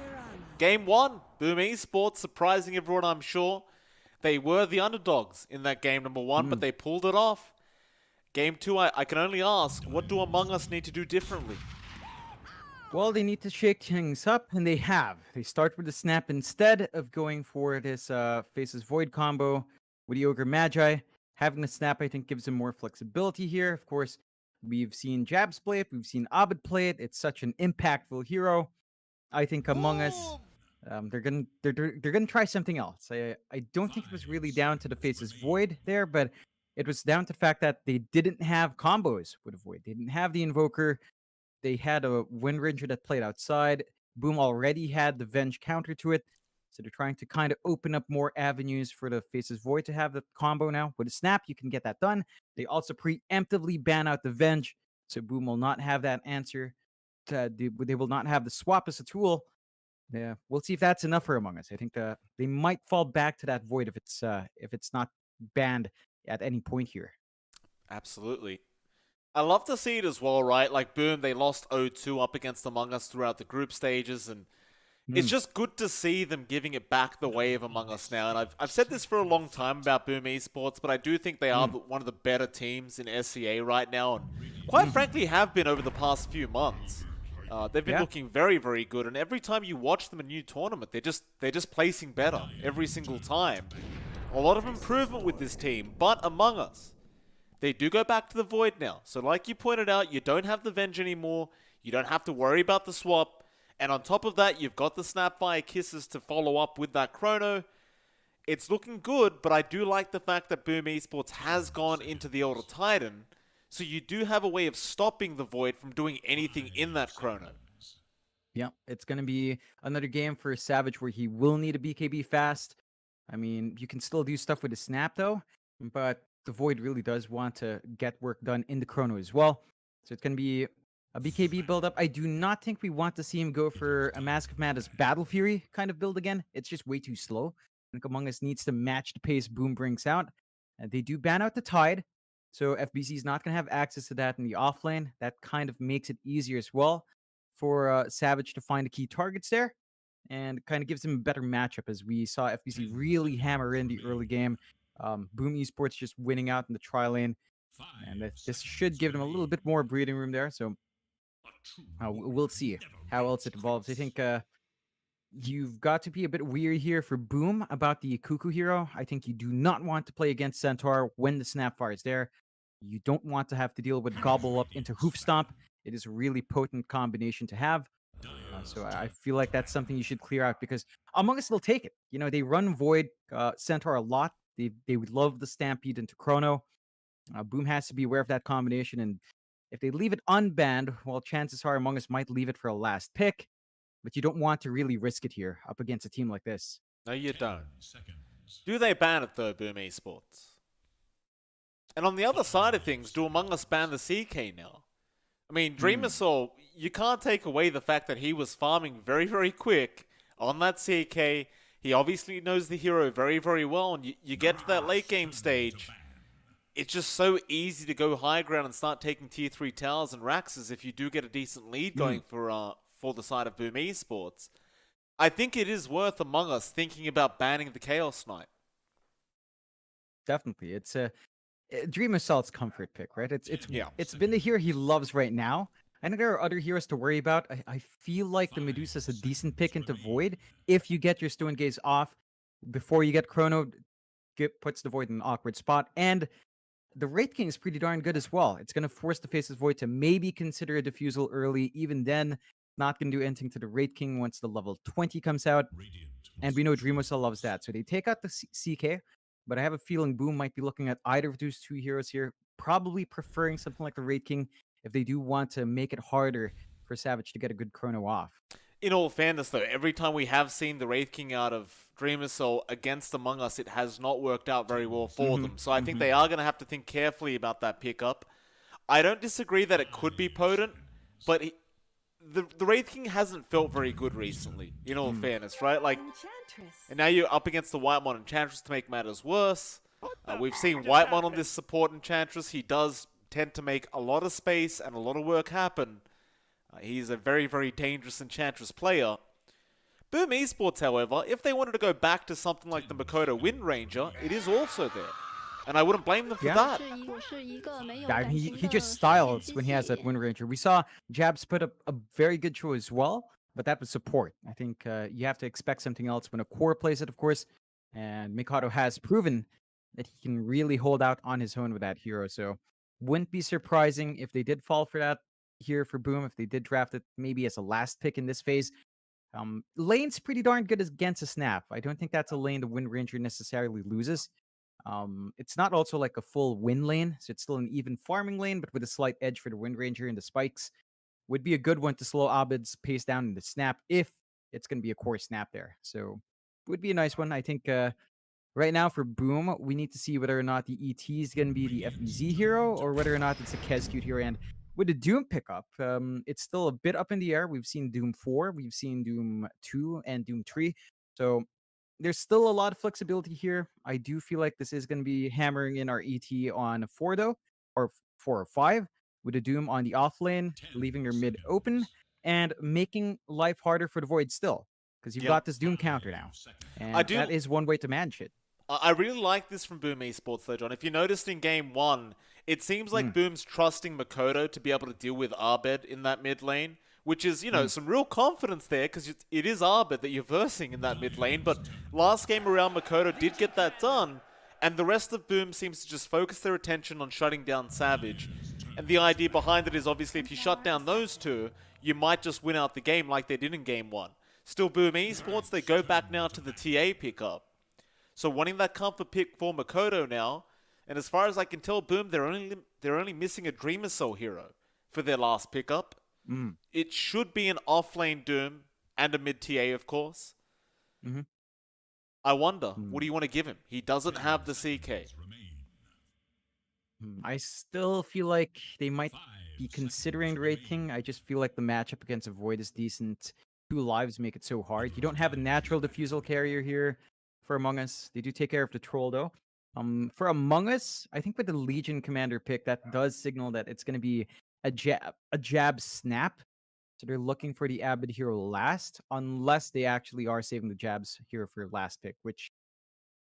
game 1, Boom Esports, surprising everyone, I'm sure. They were the underdogs in that game number 1, but they pulled it off. Game 2, I can only ask, what do Among Us need to do differently? Well, they need to shake things up, and they have. They start with the snap instead of going for this Faces Void combo with the Ogre Magi. Having the snap, I think, gives them more flexibility here. Of course, we've seen Jabs play it, we've seen Abed play it. It's such an impactful hero. I think Among Us, they're gonna try something else. I don't think it was really down to the Faces Void there, but it was down to the fact that they didn't have combos with a Void. They didn't have the Invoker. They had a Wind Ranger that played outside. Boom already had the Venge counter to it. So they're trying to kind of open up more avenues for the Faces Void to have the combo now. With a snap, you can get that done. They also preemptively ban out the Venge. So Boom will not have that answer. They will not have the swap as a tool. Yeah, we'll see if that's enough for Among Us. I think they might fall back to that Void if it's not banned at any point here. Absolutely. I love to see it as well, right? Like, Boom, they lost 0-2 up against Among Us throughout the group stages, and it's just good to see them giving it back the way of Among Us now. And I've said this for a long time about Boom Esports, but I do think they are one of the better teams in SCA right now, and quite frankly have been over the past few months. They've been looking very, very good, and every time you watch them in a new tournament, they're just placing better every single time. A lot of improvement with this team, but Among Us, they do go back to the Void now. So like you pointed out, you don't have the Venge anymore. You don't have to worry about the swap. And on top of that, you've got the Snapfire Kisses to follow up with that Chrono. It's looking good, but I do like the fact that Boom Esports has gone into the Elder Titan. So you do have a way of stopping the Void from doing anything in that Chrono. Yeah, it's going to be another game for Savage where he will need a BKB fast. I mean, you can still do stuff with the snap, though, but the Void really does want to get work done in the Chrono as well. So it's going to be a BKB build-up. I do not think we want to see him go for a Mask of Madness Battle Fury kind of build again. It's just way too slow. I think Among Us needs to match the pace Boom brings out. And they do ban out the Tide, so FBC is not going to have access to that in the offlane. That kind of makes it easier as well for Savage to find the key targets there, and kind of gives him a better matchup as we saw FBC really hammer in the early game. Boom Esports just winning out in the tri lane, and this should give them a little bit more breathing room there. So we'll see how else it evolves. I think you've got to be a bit weary here for Boom about the Cuckoo hero. I think you do not want to play against Centaur when the Snapfire is there. You don't want to have to deal with Gobble Up into Hoof Stomp. It is a really potent combination to have. So I feel like that's something you should clear out because Among Us will take it. You know, they run Void Centaur a lot. They would love the Stampede into Chrono. Boom has to be aware of that combination, and if they leave it unbanned, well, chances are Among Us might leave it for a last pick, but you don't want to really risk it here up against a team like this. No, you don't. Do they ban it though, Boom Esports? And on the other side of things, do Among Us ban the CK now? I mean, Dreamer Soul, you can't take away the fact that he was farming very, very quick on that CK. He obviously knows the hero very, very well, and you get to that late game stage, it's just so easy to go high ground and start taking tier 3 towers and Raxes if you do get a decent lead going for the side of Boom Esports. I think it is worth Among Us thinking about banning the Chaos Knight. Definitely. It's a Dream Assault's comfort pick, right? It's been the hero he loves right now. I think there are other heroes to worry about. I feel like the Medusa's a decent pick into Void if you get your Stone Gaze off before you get Chrono. Puts the Void in an awkward spot, and the Wraith King is pretty darn good as well. It's going to force the Faces Void to maybe consider a Diffusal early. Even then, not going to do anything to the Wraith King once the level 20 comes out. And we know Dreamosel loves that. So they take out the CK, but I have a feeling Boom might be looking at either of those two heroes here, probably preferring something like the Wraith King if they do want to make it harder for Savage to get a good Chrono off. In all fairness, though, every time we have seen the Wraith King out of Dreamer Soul against Among Us, it has not worked out very well for them. So I think they are going to have to think carefully about that pickup. I don't disagree that it could be potent, but the Wraith King hasn't felt very good recently, in all fairness, right? Like, and now you're up against the Whitemon Enchantress to make matters worse. We've seen Whitemon on this support Enchantress. He does tend to make a lot of space and a lot of work happen. He's a very, very dangerous Enchantress player. Boom Esports, however, if they wanted to go back to something like the Makoto Wind Ranger, it is also there. And I wouldn't blame them for that. Yeah, I mean, he just styles when he has that Wind Ranger. We saw Jabs put up a very good show as well, but that was support. I think you have to expect something else when a core plays it, of course. And Mikado has proven that he can really hold out on his own with that hero. So wouldn't be surprising if they did fall for that here for Boom, if they did draft it maybe as a last pick in this phase. Lane's pretty darn good against a snap. I don't think that's a lane the Wind Ranger necessarily loses. It's not also like a full win lane, so it's still an even farming lane, but with a slight edge for the Wind Ranger and the spikes. Would be a good one to slow Abed's pace down in the snap if it's going to be a core snap there. So would be a nice one. I think right now for Boom, we need to see whether or not the ET is going to be the FEZ hero or whether or not it's a Kescute hero. And with the Doom pickup, it's still a bit up in the air. We've seen Doom 4, we've seen Doom 2, and Doom 3. So there's still a lot of flexibility here. I do feel like this is going to be hammering in our ET on 4, though, or 4 or 5, with the Doom on the off lane, leaving your mid open, and making life harder for the Void still. Because you've got this Doom counter now. And that is one way to manage it. I really like this from Boom Esports, though, John. If you noticed in Game 1, it seems like Boom's trusting Makoto to be able to deal with Abed in that mid lane, which is, some real confidence there, because it is Abed that you're versing in that mid lane. But last game around, Makoto did get that done, and the rest of Boom seems to just focus their attention on shutting down Savage. And the idea behind it is, obviously, if you shut down those two, you might just win out the game like they did in Game 1. Still, Boom Esports, they go back now to the TA pickup. So wanting that comfort pick for Makoto now, and as far as I can tell, Boom, they're only missing a Dreamer Soul hero for their last pickup. It should be an off-lane Doom and a mid-TA, of course. I wonder, what do you want to give him? He doesn't have the CK. I still feel like they might be considering the Wraith King. I just feel like the matchup against a Void is decent. 2 lives make it so hard. You don't have a natural diffusal carrier here for Among Us. They do take care of the troll, though. For Among Us, I think with the Legion Commander pick, that does signal that it's going to be a jab snap. So they're looking for the Abed hero last, unless they actually are saving the jabs hero for last pick, which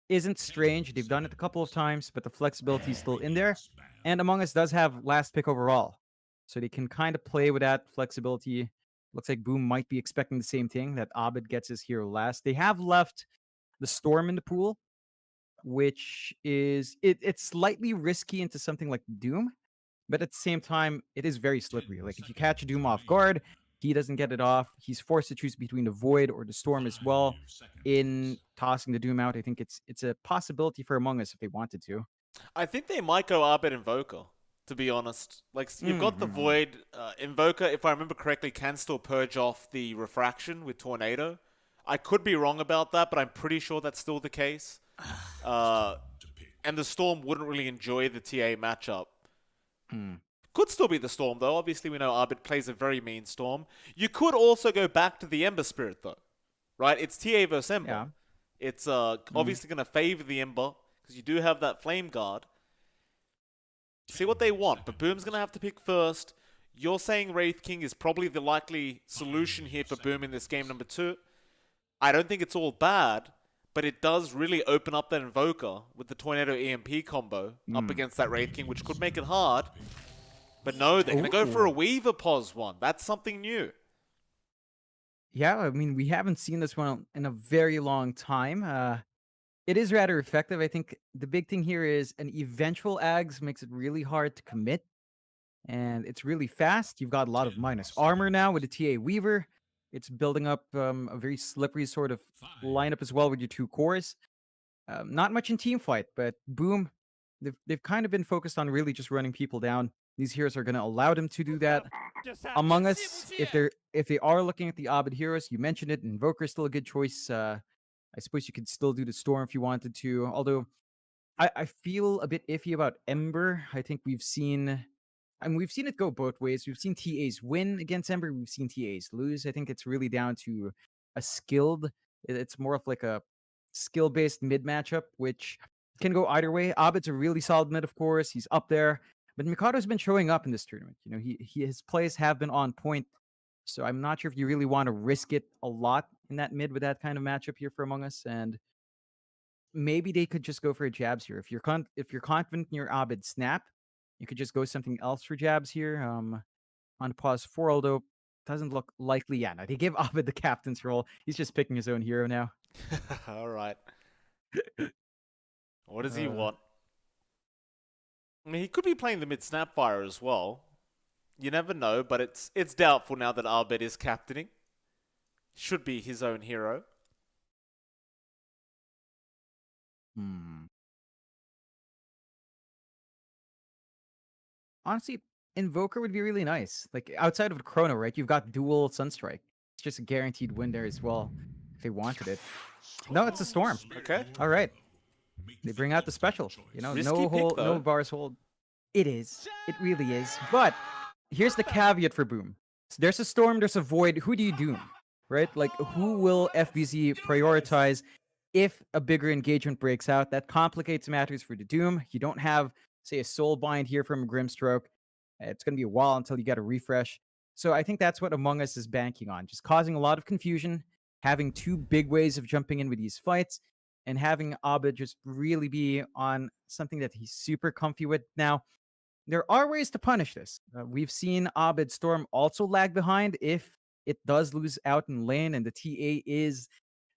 isn't strange. They've done it a couple of times, but the flexibility is still in there. And Among Us does have last pick overall, so they can kind of play with that flexibility. Looks like Boom might be expecting the same thing, that Abed gets his hero last. They have left the Storm in the pool, which is it's slightly risky into something like Doom, but at the same time, it is very slippery. Like if you catch Doom off guard, he doesn't get it off. He's forced to choose between the Void or the Storm as well. In tossing the Doom out, I think it's a possibility for Among Us if they wanted to. I think they might go Abed Invoker, to be honest. Like, you've got the Void. Invoker, if I remember correctly, can still purge off the Refraction with Tornado. I could be wrong about that, but I'm pretty sure that's still the case. And the Storm wouldn't really enjoy the TA matchup. Could still be the Storm, though. Obviously, we know Abed plays a very mean Storm. You could also go back to the Ember Spirit, though. Right? It's TA versus Ember. Yeah. It's obviously going to favor the Ember, because you do have that Flame Guard. See what they want, but Boom's going to have to pick first. You're saying Wraith King is probably the likely solution here for Boom in this game number 2. I don't think it's all bad, but it does really open up that Invoker with the Tornado EMP combo up against that Wraith King, which could make it hard. But no, they're going to go for a Weaver Pos one. That's something new. Yeah, I mean, we haven't seen this one in a very long time. It is rather effective. I think the big thing here is an eventual Ags makes it really hard to commit. And it's really fast. You've got a lot of minus armor now with the TA Weaver. It's building up a very slippery sort of lineup as well with your 2 cores. Not much in team fight, but Boom, they've kind of been focused on really just running people down. These heroes are going to allow them to do that. Among Us, if they are looking at the Abed heroes, you mentioned it, Invoker is still a good choice. I suppose you could still do the Storm if you wanted to. Although I feel a bit iffy about Ember. I think we've seen it go both ways. We've seen TAs win against Ember. We've seen TAs lose. I think it's really down to a skilled. It's more of like a skill-based mid matchup, which Can go either way. Abed's a really solid mid, of course. He's up there. But Mikado's been showing up in this tournament. You know, his plays have been on point. So I'm not sure if you really want to risk it a lot in that mid with that kind of matchup here for Among Us. And maybe they could just go for a jabs here. If you're confident in your Abed snap, you could just go something else for jabs here. On pause 4, although doesn't look likely. Yeah, no, they give Abed the captain's role. He's just picking his own hero now. All right. What does he Uh, want? I mean, he could be playing the mid Snapfire as well. You never know, but it's doubtful now that Abed is captaining. Should be his own hero. Honestly, Invoker would be really nice. Like outside of Chrono, right? You've got dual Sunstrike. It's just a guaranteed win there as well if they wanted it. No, it's a Storm. Okay. All right. They bring out the special. You know, Risky no pick, hold, though. no bars hold. It is. It really is. But here's the caveat for Boom. So there's a Storm, there's a Void. Who do you doom? Right? Like, who will FBZ prioritize if a bigger engagement breaks out? That complicates matters for the Doom. You don't have, say, a Soul Bind here from a Grimstroke. It's going to be a while until you get a refresh. So I think that's what Among Us is banking on. Just causing a lot of confusion, having two big ways of jumping in with these fights, and having Abed just really be on something that he's super comfy with now. There are ways to punish this. We've seen Abed Storm also lag behind if it does lose out in lane, and the TA is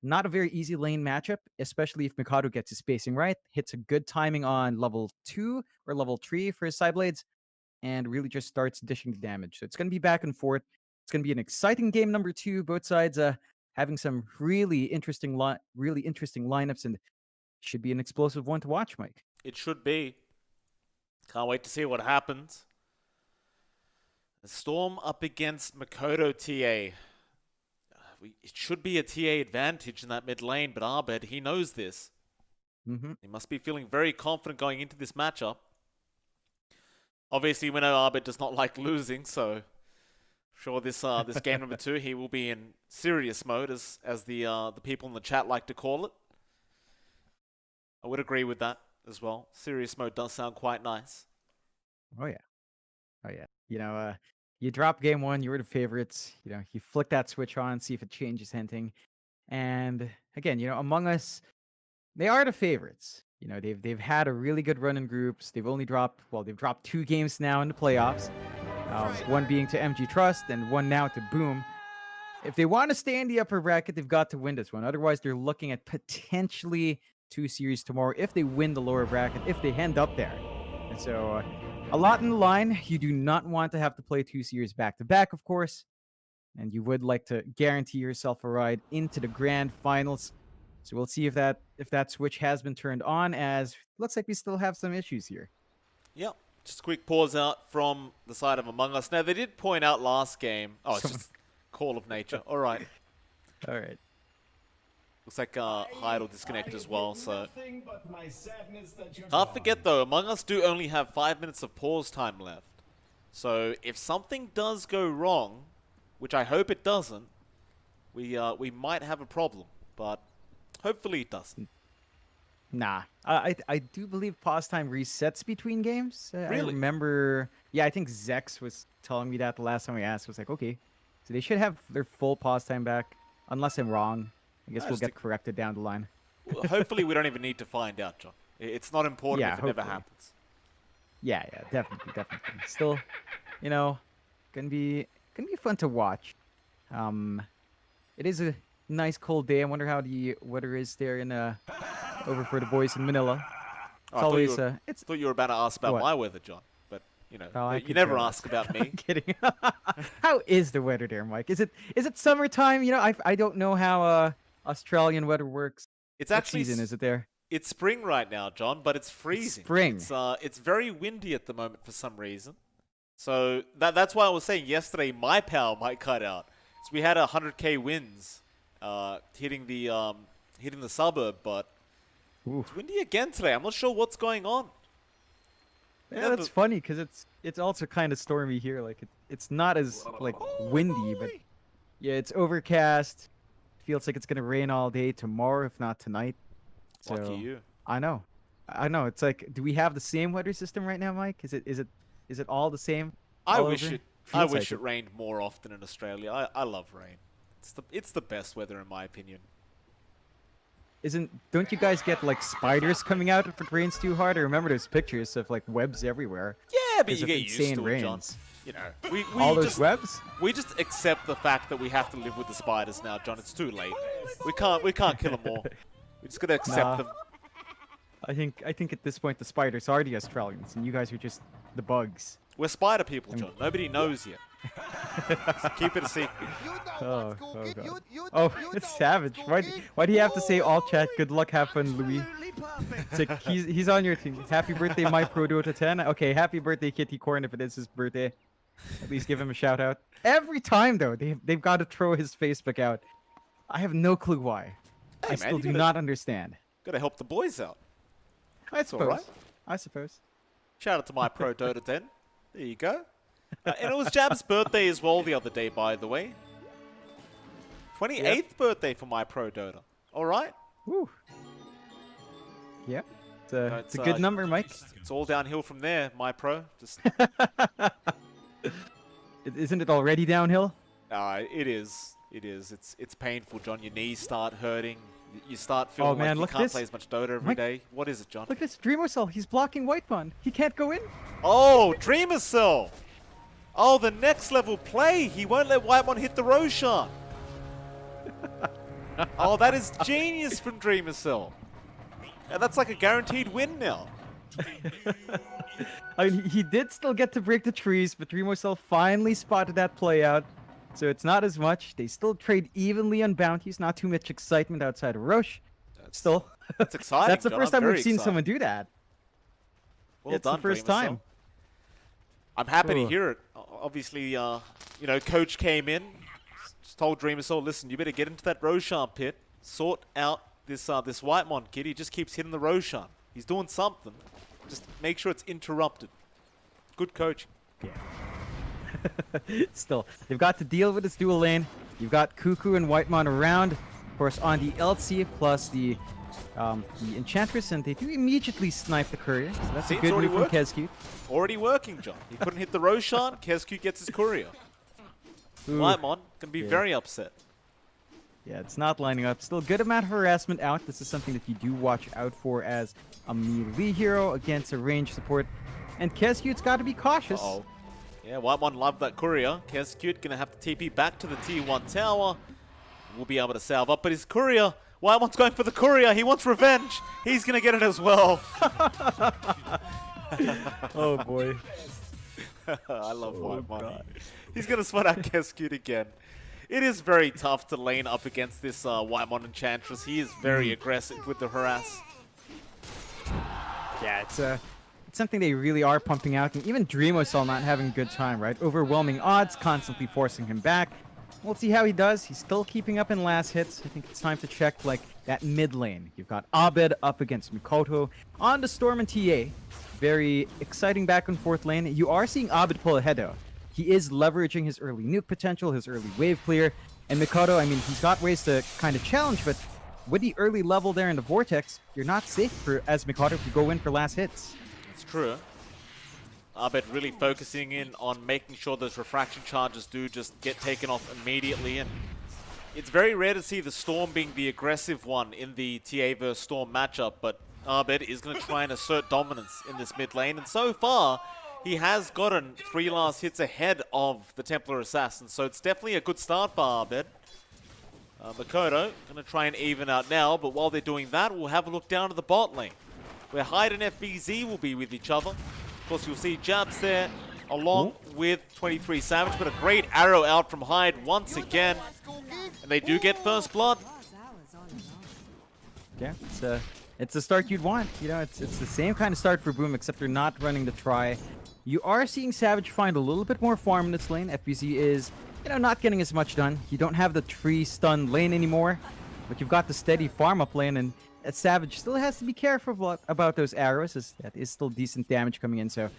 not a very easy lane matchup, especially if Mikado gets his spacing right, hits a good timing on level 2 or level 3 for his side blades, and really just starts dishing the damage. So it's going to be back and forth. It's going to be an exciting game number 2. Both sides having some really interesting lineups, and should be an explosive one to watch, Mike. It should be. Can't wait to see what happens. The Storm up against Makoto TA. It should be a TA advantage in that mid lane, but Abed, he knows this. He must be feeling very confident going into this matchup. Obviously, we know Abed does not like losing, so sure this game number 2, he will be in serious mode, as the people in the chat like to call it. I would agree with that as well. Serious mode does sound quite nice. Oh yeah. You know, you drop game 1, you were the favorites. You know, you flick that switch on, see if it changes hinting. And again, you know, Among Us, they are the favorites. You know, they've had a really good run in groups. They've dropped 2 games now in the playoffs. One being to MG Trust and one now to Boom. If they want to stay in the upper bracket, they've got to win this one. Otherwise, they're looking at potentially 2 series tomorrow if they win the lower bracket, if they end up there. And so a lot in the line. You do not want to have to play 2 series back-to-back, of course. And you would like to guarantee yourself a ride into the grand finals. So we'll see if that switch has been turned on, as looks like we still have some issues here. Yep. Just a quick pause out from the side of Among Us. Now, they did point out last game. Oh, it's just call of nature. All right. All right. Looks like Hyde will disconnect as well, so... Can't forget, though, Among Us do only have 5 minutes of pause time left. So, if something does go wrong, which I hope it doesn't, we might have a problem, but hopefully it doesn't. Nah. I do believe pause time resets between games. Really? I remember... Yeah, I think Zex was telling me that the last time we asked. I was like, okay. So they should have their full pause time back, unless I'm wrong. I guess we'll get corrected down the line. Well, hopefully we don't even need to find out, John. It's not important if it never hopefully. happens. Yeah, definitely. Still, you know, gonna be fun to watch. It is a nice cold day. I wonder how the weather is there in over for the boys in Manila. It's always thought you were about to ask about my weather, John. But you know, you never ask about me. I'm kidding. How is the weather there, Mike? Is it summertime? You know, I don't know how Australian weather works. It's what actually season is it there? It's spring right now, John, but it's freezing. It's spring. It's very windy at the moment for some reason. So that's why I was saying yesterday my power might cut out. So we had 100k winds hitting the suburb, but it's windy again today. I'm not sure what's going on. Yeah, that's funny because it's also kind of stormy here. Like it's not as like windy, but yeah, it's overcast. Feels like it's gonna rain all day tomorrow, if not tonight. So, Lucky you. I know. I know it's like, do we have the same weather system right now, Mike? Is it all the same? I all wish over? it. I Feels wish like it rained more often in Australia. I love rain. It's the best weather in my opinion. Don't you guys get like spiders coming out if it rains too hard? I remember those pictures of like webs everywhere. Yeah, but 'cause you of get used insane to it, John. rains. You know, we All those just, webs? we just accept the fact that we have to live with the spiders now, John. It's too late. We can't kill them all. We just gotta accept Nah. them. I think at this point the spiders are the Australians, and you guys are just the bugs. We're spider people, John. Nobody knows yet. Just keep it a secret. Oh god. Oh, it's Savage. Why do you have to say all chat? Good luck, have fun, Louis. It's like he's on your team. Happy birthday, my pro Dota 10. Okay, happy birthday, Kitty Corn, if it is his birthday. At least give him a shout out. Every time though, they've got to throw his Facebook out. I have no clue why. I man, still you do gotta- not understand. Gotta help the boys out. I suppose. alright. I suppose. Shout out to my pro Dota 10. There you go. And it was Jab's birthday as well the other day, by the way. 28th birthday for my pro Dota. All right. Woo. Yeah. It's It's, a good number, Mike. It's all downhill from there, my pro. Just Isn't it already downhill? it is. It is. It's painful, John. Your knees start hurting. You start feeling man, like you look at can't this. play as much Dota every Mike- day. What is it, John? Look at this Dreamosel. He's blocking Whitemon. He can't go in. Oh, Dreamer Cell. Oh, the next level play. He won't let Whitemon hit the Roshan. Oh, that is genius from Dreamer Cell. And that's like a guaranteed win now. I mean, he did still get to break the trees, but Dreamosel finally spotted that play out. So it's not as much. They still trade evenly on bounties. Not too much excitement outside of Roche. Still. That's exciting. That's the John. first I'm time we've very seen excited. someone do that. Well It's the done, first Dreamer Cell. time. I'm happy to Ooh. hear it. Obviously, you know, Coach came in, just told Dreamer Soul, listen, you better get into that Roshan pit, sort out this Whitemon kid. He just keeps hitting the Roshan. He's doing something. Just make sure it's interrupted. Good coach. Still, they've got to deal with this dual lane. You've got Cuckoo and Whitemon around. Of course, on the LC plus the Enchantress, and they do immediately snipe the courier. So that's See, a it's good already move from working. Kezcute. Already working, John. He couldn't hit the Roshan. Kezcute gets his courier. Ooh. Whitemon can be Yeah. very upset. Yeah, it's not lining up. Still, good amount of harassment out. This is something that you do watch out for as a melee hero against a range support. And Kezcute's got to be cautious. Uh-oh. Yeah, Whitemon loved that courier. Kezcute gonna have to TP back to the T1 tower. We'll be able to salve up, but his courier, Whitemon's going for the courier. He wants revenge. He's gonna get it as well. Oh boy. I love Oh, Whitemon. God. He's gonna spot out Kezcute again. It is very tough to lane up against this Whitemon Enchantress. He is very aggressive with the harass. Yeah, it's something they really are pumping out, and even Dreamosol not having a good time, right? Overwhelming odds, constantly forcing him back. We'll see how he does. He's still keeping up in last hits. I think it's time to check like that mid lane. You've got Abed up against Mikoto on the Storm and TA. Very exciting back and forth lane. You are seeing Abed pull ahead though. He is leveraging his early nuke potential, his early wave clear, and Mikoto, I mean, he's got ways to kind of challenge, but with the early level there in the Vortex, you're not safe as Mikoto if you go in for last hits. It's true. Abed really focusing in on making sure those refraction charges do just get taken off immediately, and it's very rare to see the Storm being the aggressive one in the TA vs Storm matchup, but Abed is going to try and assert dominance in this mid lane, and so far he has gotten 3 last hits ahead of the Templar Assassin, so it's definitely a good start for Abed. Mikoto going to try and even out now, but while they're doing that, we'll have a look down to the bot lane, where Hyde and FBZ will be with each other. Of course, you'll see Jabs there, along with 23 Savage, but a great arrow out from Hyde once again. And they do get first blood. Yeah, it's the start you'd want. You know, it's the same kind of start for Boom, except they're not running the try. You are seeing Savage find a little bit more farm in this lane. FBZ is, you know, not getting as much done. You don't have the tree stun lane anymore, but you've got the steady farm up lane, and Savage still has to be careful about those arrows, as that is still decent damage coming in. So,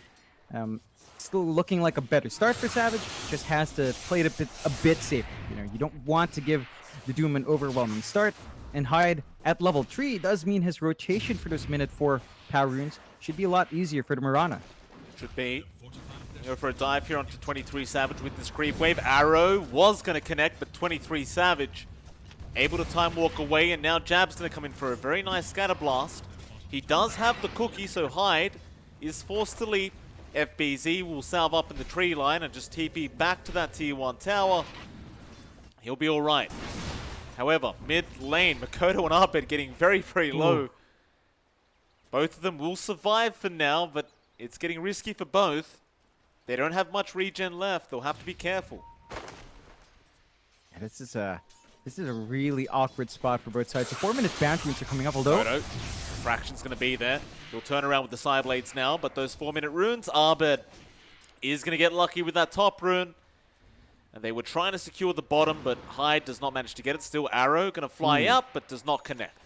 still looking like a better start for Savage. Just has to play it a bit safer. You know, you don't want to give the Doom an overwhelming start. and Hyde at level 3 does mean his rotation for those minute 4 power runes should be a lot easier for the Mirana. Should be. Go for a dive here onto 23 Savage with this creep wave. Arrow was going to connect, but 23 Savage able to time walk away, and now Jab's going to come in for a very nice scatter blast. He does have the cookie, so Hyde is forced to leap. FBZ will salve up in the tree line and just TP back to that tier 1 tower. He'll be alright. However, mid lane, Makoto and Arbed getting very, very low. Both of them will survive for now, but it's getting risky for both. They don't have much regen left. They'll have to be careful. Yeah, this is a really awkward spot for both sides. The 4-minute bounty runes are coming up, although... Makoto, Fraction's going to be there. He'll turn around with the side blades now, but those 4-minute runes, Arbed is going to get lucky with that top rune. And they were trying to secure the bottom, but Hyde does not manage to get it. Still Arrow going to fly up, but does not connect.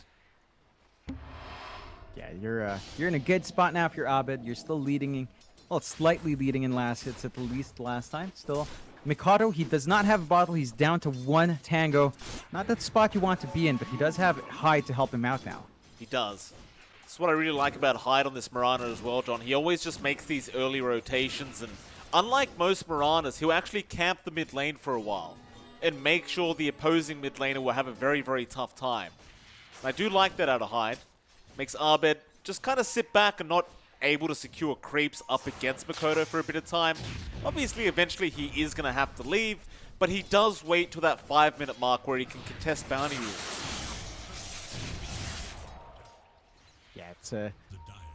Yeah, you're in a good spot now if you're Abed. You're still leading, well, slightly leading in last hits at the least last time. Still, Mikado, he does not have a bottle. He's down to 1 tango. Not that spot you want to be in, but he does have Hyde to help him out now. He does. That's what I really like about Hyde on this Mirana as well, John. He always just makes these early rotations, and unlike most Miranas, he'll actually camp the mid lane for a while and make sure the opposing mid laner will have a very, very tough time. And I do like that out of Hyde. Makes Arbed just kind of sit back and not able to secure creeps up against Makoto for a bit of time. Obviously, eventually he is going to have to leave, but he does wait till that 5-minute mark where he can contest bounty rules. Yeah,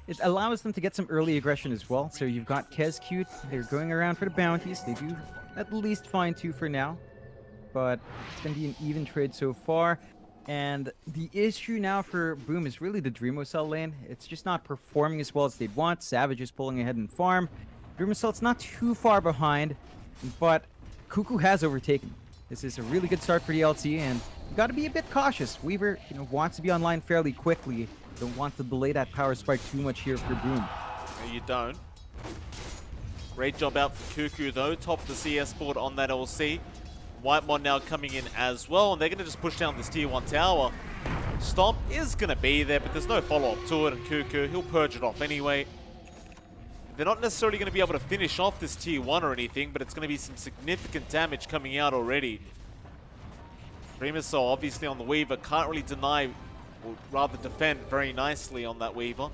it allows them to get some early aggression as well. So you've got Kez Cute. They're going around for the bounties. They do at least find 2 for now, but it's going to be an even trade so far. And the issue now for Boom is really the Dreamocell lane. It's just not performing as well as they'd want. Savage is pulling ahead in farm. Dreamocell's not too far behind, but Cuckoo has overtaken. This is a really good start for the LT, and you got to be a bit cautious. Weaver, wants to be online fairly quickly. Don't want to delay that power spike too much here for Boom. No, you don't. Great job out for Cuckoo, though. Top of the CS board on that LC. Whitemon now coming in as well, and they're going to just push down this tier 1 tower. Stomp is going to be there, but there's no follow-up to it, and Cuckoo, he'll purge it off anyway. They're not necessarily going to be able to finish off this tier 1 or anything, but it's going to be some significant damage coming out already. Dreamocell obviously on the Weaver, can't really deny, or rather defend very nicely on that Weaver.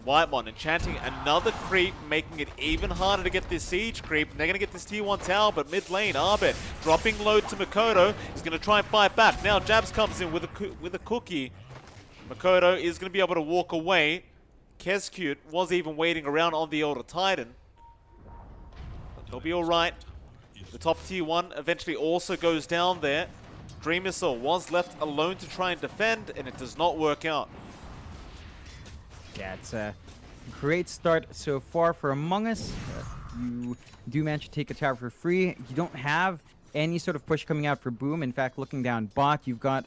Whitemon enchanting another creep, making it even harder to get this siege creep. And they're going to get this tier 1 tower, but mid lane, Arbed dropping load to Makoto. He's going to try and fight back. Now Jabs comes in with a cookie. Makoto is going to be able to walk away. Kezcute was even waiting around on the Elder Titan. But he'll be alright. The top tier 1 eventually also goes down there. Dreamocell was left alone to try and defend, and it does not work out. Yeah, it's a great start so far for Among Us. You do manage to take a tower for free. You don't have any sort of push coming out for Boom. In fact, looking down bot, you've got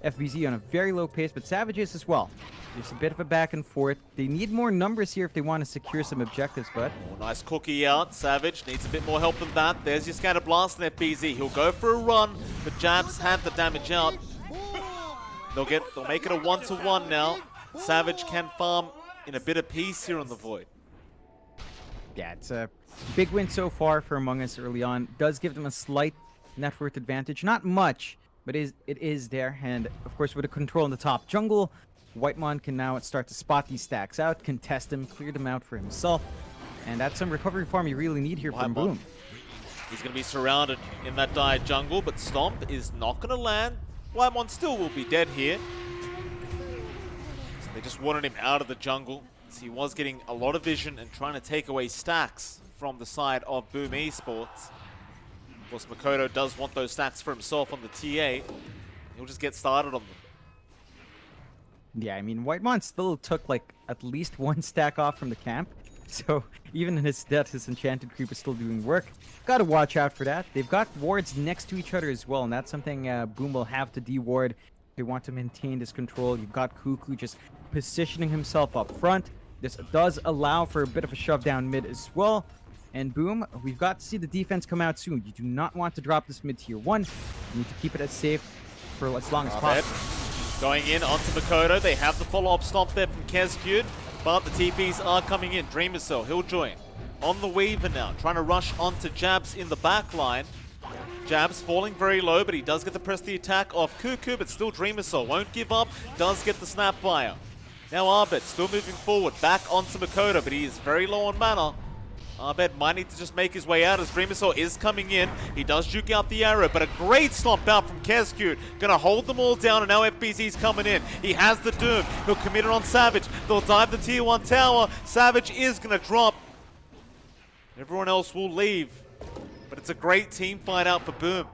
FBZ on a very low pace, but Savages as well. There's a bit of a back and forth. They need more numbers here if they want to secure some objectives, but... Oh, nice cookie out. Savage needs a bit more help than that. There's your scatter blast and FBZ. He'll go for a run, but Jabs had the damage out. They'll make it a 1-to-1 now. Savage can farm in a bit of peace here on the Void. Yeah, it's a big win so far for Among Us early on. Does give them a slight net worth advantage. Not much, but it is there. And, of course, with a control in the top jungle, Whitemon can now start to spot these stacks out, contest them, clear them out for himself. And that's some recovery farm you really need here from Boom. He's going to be surrounded in that dire jungle, but Stomp is not going to land. Whitemon still will be dead here. They just wanted him out of the jungle, as he was getting a lot of vision and trying to take away stacks from the side of Boom Esports. Of course, Makoto does want those stacks for himself on the TA. He'll just get started on them. Yeah, I mean, Whitemon still took, like, at least 1 stack off from the camp. So, even in his death, his Enchanted Creep is still doing work. Gotta watch out for that. They've got wards next to each other as well, and that's something Boom will have to de-ward. They want to maintain this control. You've got Cuckoo just positioning himself up front. This does allow for a bit of a shove down mid as well. And Boom, we've got to see the defense come out soon. You do not want to drop this mid tier 1. You need to keep it as safe for as long as possible. Going in onto Makoto. They have the follow-up stomp there from Kezcute, but the TPs are coming in. Dreamer Cell, he'll join. On the Weaver now, trying to rush onto Jabs in the back line. Jabs falling very low, but he does get to press the attack off Cuckoo, but still Dreamer Cell won't give up, does get the Snapfire. Now Arbet still moving forward, back onto Makoto, but he is very low on mana. Arbet might need to just make his way out as Dreamer Cell is coming in. He does juke out the arrow, but a great stomp out from Kezcute. Gonna hold them all down, and now FBZ's coming in. He has the Doom. He'll commit it on Savage. They'll dive the tier 1 tower. Savage is gonna drop. Everyone else will leave. But it's a great team fight out for Boom.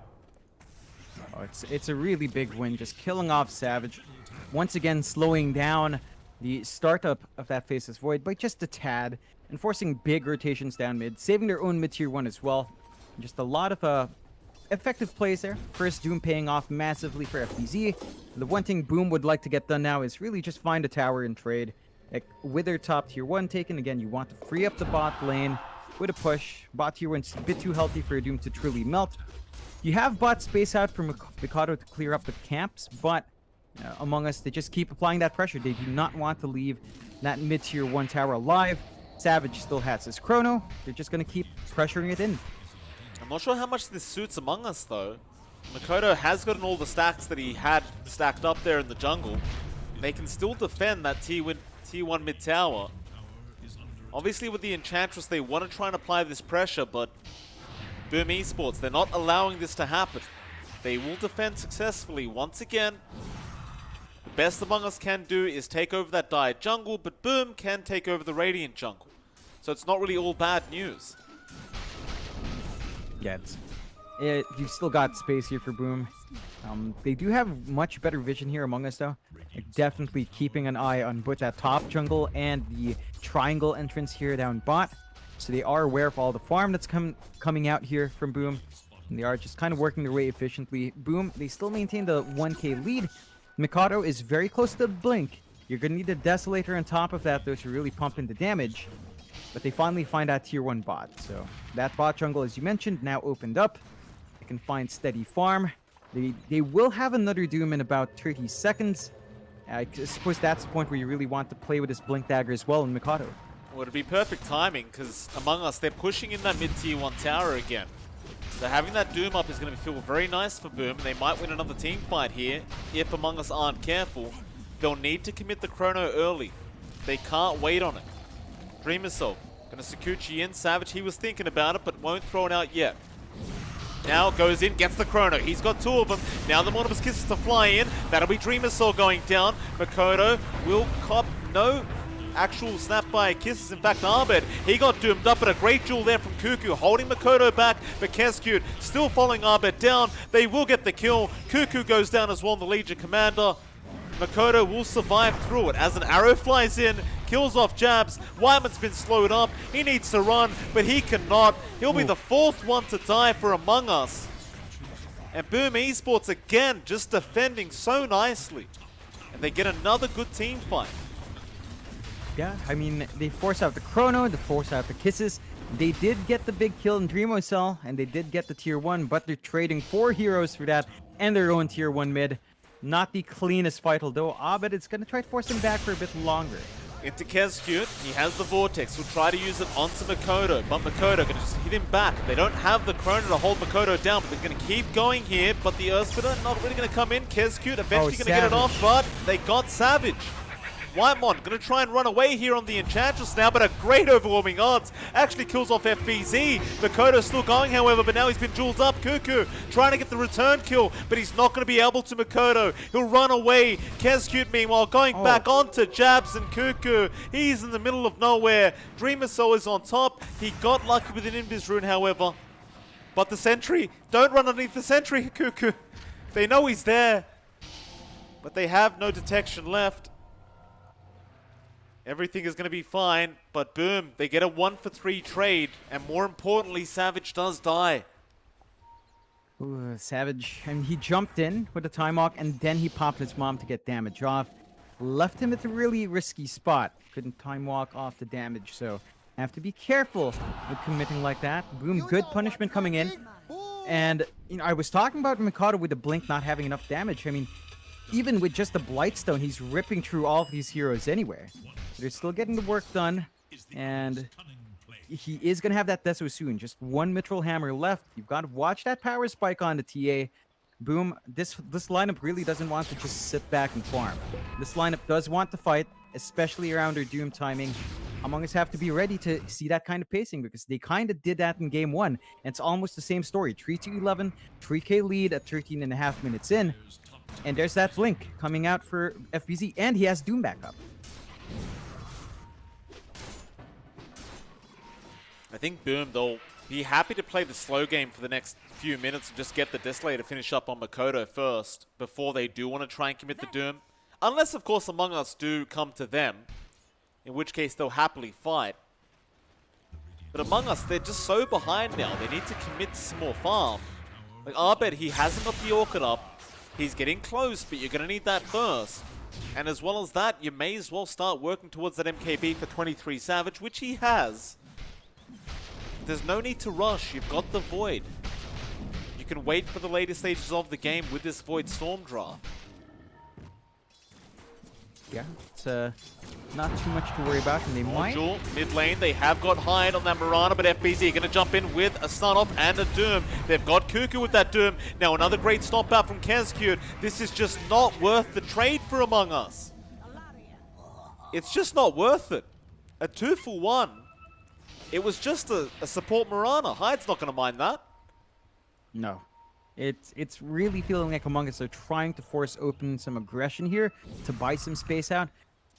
Oh, it's a really big win, just killing off Savage. Once again, slowing down the startup of that Faceless Void by just a tad, and forcing big rotations down mid, saving their own mid tier 1 as well. Just a lot of effective plays there. First Doom paying off massively for FBZ. The one thing Boom would like to get done now is really just find a tower and trade. Like, with their top tier 1 taken, again, you want to free up the bot lane with a push. Bot tier 1's a bit too healthy for Doom to truly melt. You have bot space out for Mikado to clear up the camps, but Among Us, they just keep applying that pressure. They do not want to leave that mid-tier 1 tower alive. Savage still has his chrono. They're just going to keep pressuring it in. I'm not sure how much this suits Among Us, though. Makoto has gotten all the stacks that he had stacked up there in the jungle. They can still defend that tier 1 mid tower. Obviously, with the Enchantress, they want to try and apply this pressure, but Boom Esports, they're not allowing this to happen. They will defend successfully once again. The best Among Us can do is take over that dire jungle, but Boom can take over the Radiant jungle. So it's not really all bad news. Yeah, you've still got space here for Boom. They do have much better vision here Among Us, though. Like, definitely keeping an eye on both that top jungle and the triangle entrance here down bot. So they are aware of all the farm that's coming out here from Boom. And they are just kind of working their way efficiently. Boom, they still maintain the 1k lead. Mikado is very close to Blink. You're going to need a Desolator on top of that, though, to really pump in the damage. But they finally find that tier 1 bot. So that bot jungle, as you mentioned, now opened up. They can find steady farm. They will have another Doom in about 30 seconds. I suppose that's the point where you really want to play with this Blink Dagger as well in Mikado. Well, it'd be perfect timing, because Among Us, they're pushing in that mid-tier 1 tower again. So having that Doom up is going to feel very nice for Boom. They might win another team fight here. If Among Us aren't careful, they'll need to commit the chrono early. They can't wait on it. Dreamer Cell, going to Sakuchi in. Savage, he was thinking about it, but won't throw it out yet. Now goes in, gets the chrono. He's got 2 of them. Now the Mortimer's Kisses to fly in. That'll be Dreamer Cell going down. Makoto will cop no actual Snapfire Kisses. In fact, Arbed, he got doomed up, but a great duel there from Cuckoo, holding Makoto back, but Kezcute still following Arbed down. They will get the kill. Cuckoo goes down as well, the Legion Commander. Makoto will survive through it as an arrow flies in, kills off Jabs. Wyman's been slowed up. He needs to run, but he cannot. He'll be the 4th one to die for Among Us. And Boom Esports again just defending so nicely. And they get another good team fight. Yeah, I mean, they force out the chrono, they force out the kisses. They did get the big kill in Dreamo Cell, and they did get the tier 1, but they're trading 4 heroes for that and their own tier 1 mid. Not the cleanest fight, although Abed is going to try to force him back for a bit longer. Into Kezcute, he has the Vortex, he'll try to use it onto Makoto, but Makoto going to just hit him back. They don't have the chrono to hold Makoto down, but they're going to keep going here, but the Earthspitter not really going to come in. Kezcute eventually going to get it off, but they got Savage. Whitemon going to try and run away here on the Enchantress now, but a great overwhelming odds. Actually kills off FBZ. Makoto's still going, however, but now he's been jeweled up. Cuckoo trying to get the return kill, but he's not going to be able to. Makoto, he'll run away. Kezcute, meanwhile, going back onto Jabs and Cuckoo. He's in the middle of nowhere. Dreamer Cell is on top. He got lucky with an Invis rune, however. But the sentry, don't run underneath the sentry, Cuckoo. They know he's there, but they have no detection left. Everything is going to be fine, but Boom, they get a 1-for-3 trade, and more importantly, Savage does die. Ooh, Savage, I mean, he jumped in with a time walk, and then he popped his mom to get damage off. Left him at a really risky spot. Couldn't time walk off the damage, so have to be careful with committing like that. Boom, good punishment coming in. And, you know, I was talking about Mikado with the Blink not having enough damage. I mean, even with just the Blightstone, he's ripping through all of these heroes anyway. So they're still getting the work done, and he is going to have that Deso soon. Just one Mithril Hammer left. You've got to watch that power spike on the TA. Boom. This lineup really doesn't want to just sit back and farm. This lineup does want to fight, especially around their Doom timing. Among Us have to be ready to see that kind of pacing because they kind of did that in game 1. And it's almost the same story. 3-11, 3k lead at 13.5 minutes in. And there's that blink coming out for FBZ, and he has Doom back up. I think Boom, they'll be happy to play the slow game for the next few minutes and just get the Display to finish up on Mikoto first before they do want to try and commit the Doom. Unless, of course, Among Us do come to them, in which case they'll happily fight. But Among Us, they're just so behind now. They need to commit to some more farm. Like Abed, he hasn't got the Orchid up. He's getting close, but you're going to need that first. And as well as that, you may as well start working towards that MKB for 23 Savage, which he has. There's no need to rush. You've got the Void. You can wait for the later stages of the game with this Void Storm draft. Yeah, it's not too much to worry about, and they might. Jewel, mid lane, they have got Hyde on that Mirana, but FBZ are going to jump in with a stun off and a Doom. They've got Cuckoo with that Doom. Now another great stop out from Kescute. This is just not worth the trade for Among Us. It's just not worth it. A 2-for-1. It was just a support Mirana. Hyde's not going to mind that. No. It's really feeling like Among Us are trying to force open some aggression here to buy some space out.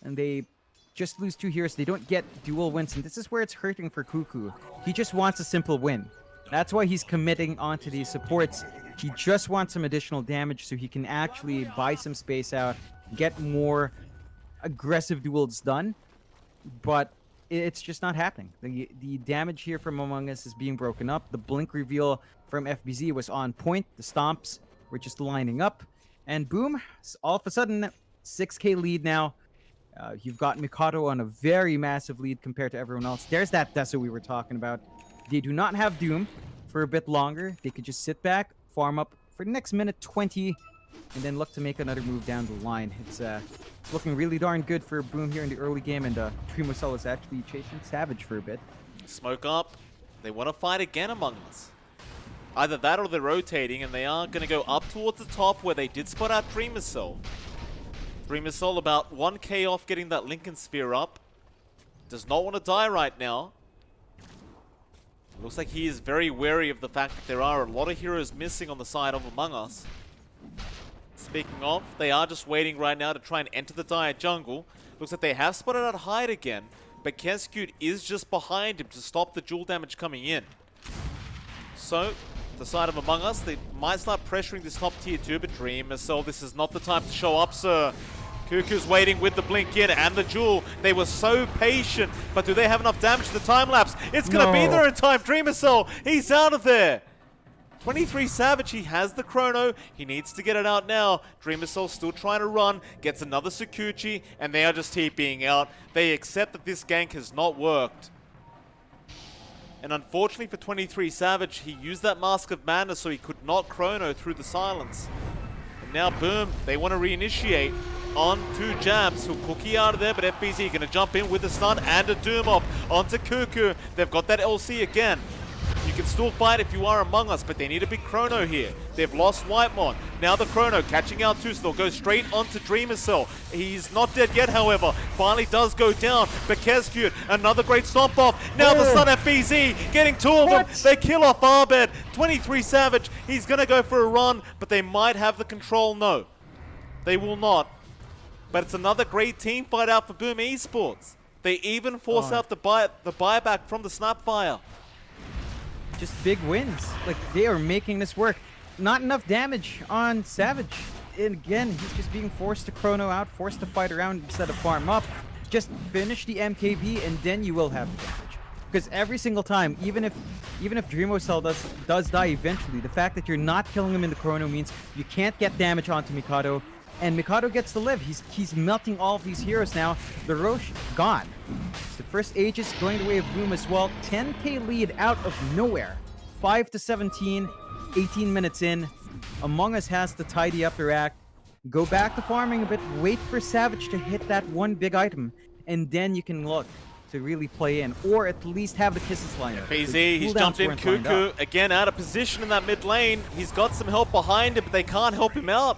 And they just lose 2 heroes. They don't get dual wins. And this is where it's hurting for Cuckoo. He just wants a simple win. That's why he's committing onto these supports. He just wants some additional damage so he can actually buy some space out, get more aggressive duels done. But it's just not happening. The damage here from Among Us is being broken up. The blink reveal from FBZ was on point. The stomps were just lining up. And boom, all of a sudden, 6k lead now. You've got Mikado on a very massive lead compared to everyone else. There's that Deso we were talking about. They do not have Doom for a bit longer. They could just sit back, farm up for the next minute 20, and then look to make another move down the line. It's looking really darn good for Boom here in the early game, and Trimosel is actually chasing Savage for a bit. Smoke up. They want to fight again Among Us. Either that or they're rotating, and they are going to go up towards the top where they did spot out Dreamersol. Dreamersol about 1k off getting that Lincoln Sphere up. Does not want to die right now. Looks like he is very wary of the fact that there are a lot of heroes missing on the side of Among Us. Speaking of, they are just waiting right now to try and enter the dire jungle. Looks like they have spotted out Hyde again, but Kescute is just behind him to stop the dual damage coming in. So, the side of Among Us, they might start pressuring this top tier 2, but Dreamersol, this is not the time to show up, sir. Cuckoo's waiting with the blink in and the jewel. They were so patient, but do they have enough damage to the time lapse? It's gonna be there in time. Dreamersol, he's out of there. 23 Savage, he has the chrono. He needs to get it out now. Dreamersol still trying to run, gets another Sakuchi, and they are just TPing out. They accept that this gank has not worked. And unfortunately for 23 Savage, he used that Mask of Madness so he could not chrono through the silence. And now, boom, they want to reinitiate on 2 jabs. He'll cookie out of there, but FBZ going to jump in with a stun and a Doom off onto Cuckoo. They've got that LC again. You can still fight if you are Among Us, but they need a big chrono here. They've lost Whitemon. Now the chrono catching out too, so they'll go straight onto Dreamersol. He's not dead yet, however. Finally does go down, but Kescute, another great stomp off. Now the Sun FBZ getting 2 of them. They kill off Arbed. 23 Savage, he's going to go for a run, but they might have the control. No, they will not. But it's another great team fight out for Boom Esports. They even force out the buyback from the Snapfire. Just big wins. Like, they are making this work. Not enough damage on Savage. And again, he's just being forced to chrono out, forced to fight around instead of farm up. Just finish the MKB and then you will have the damage. Because every single time, even if Dreamersol does die eventually, the fact that you're not killing him in the chrono means you can't get damage onto Mikado. And Mikado gets to live. He's melting all of these heroes now. The Roche, gone. The first Aegis going the way of Boom as well. 10k lead out of nowhere. 5-17, 18 minutes in. Among Us has to tidy up their act. Go back to farming a bit, wait for Savage to hit that one big item, and then you can look to really play in, or at least have the kisses line up. BZ, he's jumped in. Cuckoo, again out of position in that mid lane. He's got some help behind him, but they can't help him out.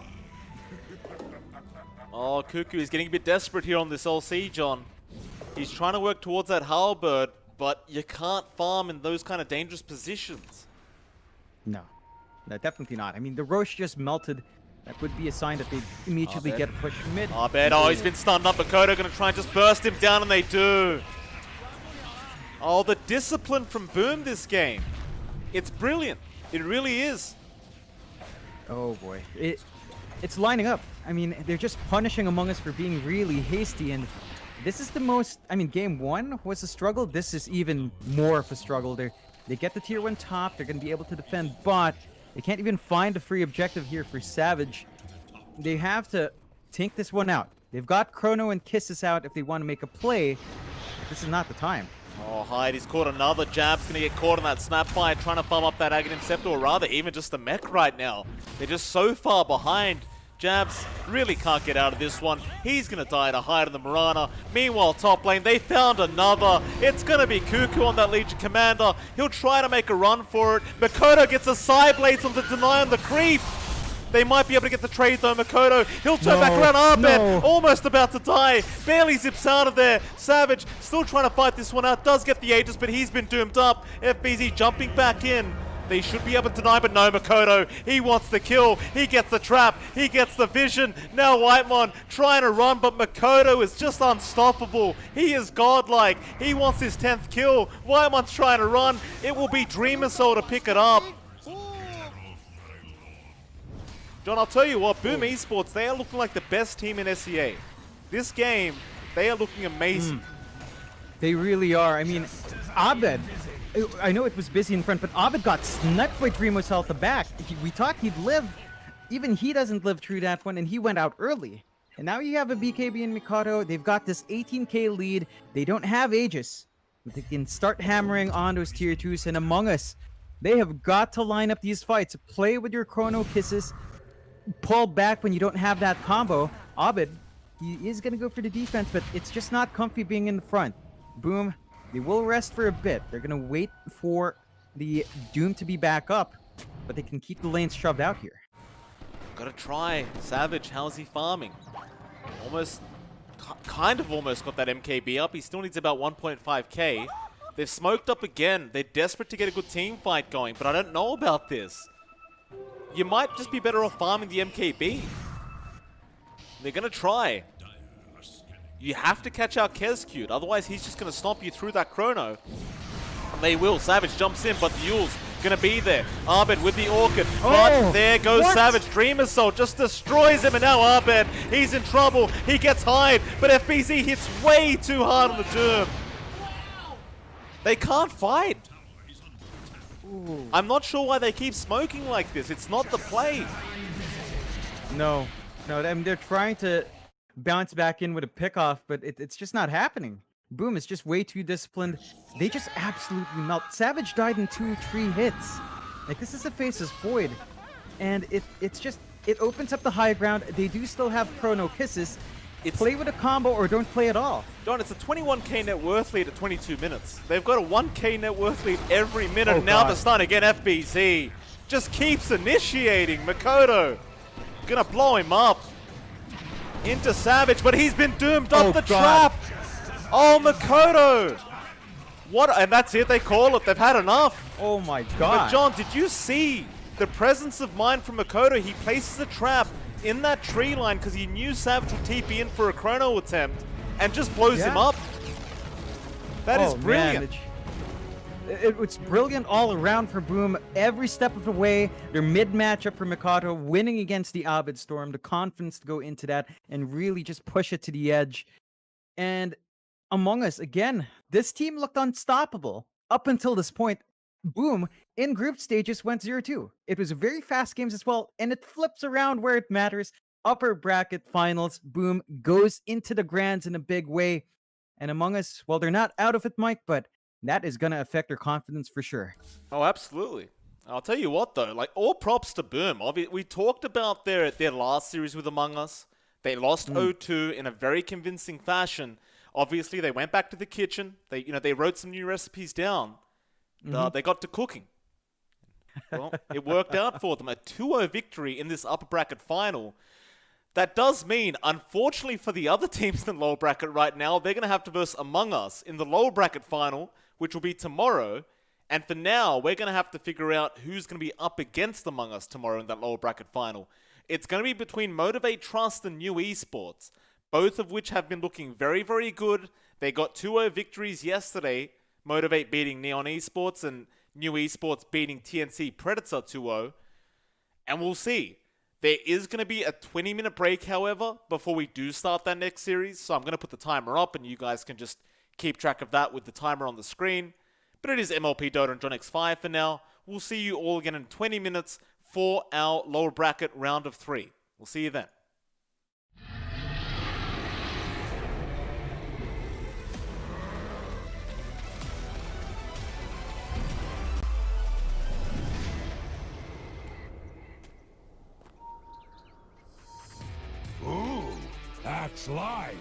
Oh, Cuckoo is getting a bit desperate here on this LC, John. He's trying to work towards that halberd, but you can't farm in those kind of dangerous positions. No, definitely not. I mean, the Roche just melted. That would be a sign that they immediately get pushed mid. Oh, he's been stunned up. Makoto going to try and just burst him down, and they do. Oh, the discipline from Boom this game. It's brilliant. It really is. Oh boy. It's lining up. I mean, they're just punishing Among Us for being really hasty, and this is the most... I mean, game 1 was a struggle. This is even more of a struggle. They get the tier 1 top. They're going to be able to defend, but they can't even find a free objective here for Savage. They have to tank this one out. They've got Chrono and Kisses out if they want to make a play. But this is not the time. Oh, Hyde, he's caught another jab's going to get caught in that snap fight, trying to farm up that Aghanim Scepter, or rather even just the mech right now. They're just so far behind. Jabs really can't get out of this one. He's going to die to Hyde and the Mirana. Meanwhile, top lane, they found another. It's going to be Cuckoo on that Legion Commander. He'll try to make a run for it. Makoto gets a side blades on the deny on the creep. They might be able to get the trade though. Makoto, he'll turn back around. Arbed, almost about to die. Barely zips out of there. Savage still trying to fight this one out. Does get the Aegis, but he's been doomed up. FBZ jumping back in. They should be able to deny, but no, Makoto. He wants the kill. He gets the trap. He gets the vision. Now Whitemon trying to run, but Makoto is just unstoppable. He is godlike. He wants his 10th kill. Whitemon's trying to run. It will be Dreamer Soul to pick it up. John, I'll tell you what, Boom Esports, they are looking like the best team in SEA. This game, they are looking amazing. They really are. I mean, Abed, I know it was busy in front, but Abed got sniped by Dreamos out the back. We thought he'd live. Even he doesn't live through that one, and he went out early. And now you have a BKB and Mikado. They've got this 18k lead. They don't have Aegis. But they can start hammering on those tier 2s, and Among Us, they have got to line up these fights. Play with your Chrono Kisses. Pull back when you don't have that combo. Abed, he is going to go for the defense, but it's just not comfy being in the front. Boom, they will rest for a bit. They're going to wait for the Doom to be back up, but they can keep the lanes shoved out here. Gotta try. Savage, how's he farming? Kind of almost got that MKB up. He still needs about 1.5k. They've smoked up again. They're desperate to get a good team fight going, but I don't know about this. You might just be better off farming the MKB. They're going to try. You have to catch out Kezcute, otherwise he's just going to stomp you through that Chrono. And they will. Savage jumps in, but the Yule's going to be there. Arbed with the Orchid, but there goes Savage. Dreamer Soul just destroys him, and now Arbed, he's in trouble. He gets Hyde, but FBZ hits way too hard on the Doom. They can't fight. Ooh. I'm not sure why they keep smoking like this. It's not the play. No, I mean, they're trying to bounce back in with a pickoff, but it's just not happening. Boom is just way too disciplined. They just absolutely melt. Savage died in 2-3 hits. Like, this is a Faceless Void. And it opens up the high ground. They do still have Chrono Kisses. Play with a combo or don't play at all. John, it's a 21k net worth lead at 22 minutes. They've got a 1k net worth lead every minute. And now the stun again, FBZ just keeps initiating. Makoto gonna blow him up into Savage, but he's been doomed up the trap. Oh, Makoto. What? And that's it, they call it. They've had enough. Oh my god. But John, did you see the presence of mind from Makoto? He places a trap in that tree line because he knew Savage would TP in for a Chrono attempt and just blows him up. That is brilliant. Man, it's brilliant all around for Boom. Every step of the way, their mid matchup for Mikado, winning against the Abed Storm, the confidence to go into that and really just push it to the edge. And Among Us, again, this team looked unstoppable up until this point. Boom, in group stages, went 0-2. It was very fast games as well, and it flips around where it matters. Upper bracket finals, Boom goes into the grands in a big way. And Among Us, well, they're not out of it, Mike, but that is going to affect their confidence for sure. Oh, absolutely. I'll tell you what though, like all props to Boom. We talked about their last series with Among Us. They lost 0-2 in a very convincing fashion. Obviously, they went back to the kitchen. They wrote some new recipes down. They got to cooking. Well, it worked out for them. A 2-0 victory in this upper bracket final. That does mean, unfortunately for the other teams in the lower bracket right now, they're going to have to verse Among Us in the lower bracket final, which will be tomorrow. And for now, we're going to have to figure out who's going to be up against Among Us tomorrow in that lower bracket final. It's going to be between Motivate Trust and New Esports, both of which have been looking very, very good. They got 2-0 victories yesterday, Motivate beating Neon Esports and New Esports beating TNC Predator 2-0. And we'll see. There is going to be a 20-minute break, however, before we do start that next series. So I'm going to put the timer up, and you guys can just keep track of that with the timer on the screen. But it is MLP Dota and John X5 for now. We'll see you all again in 20 minutes for our lower bracket round of 3. We'll see you then. Ooh, that's life.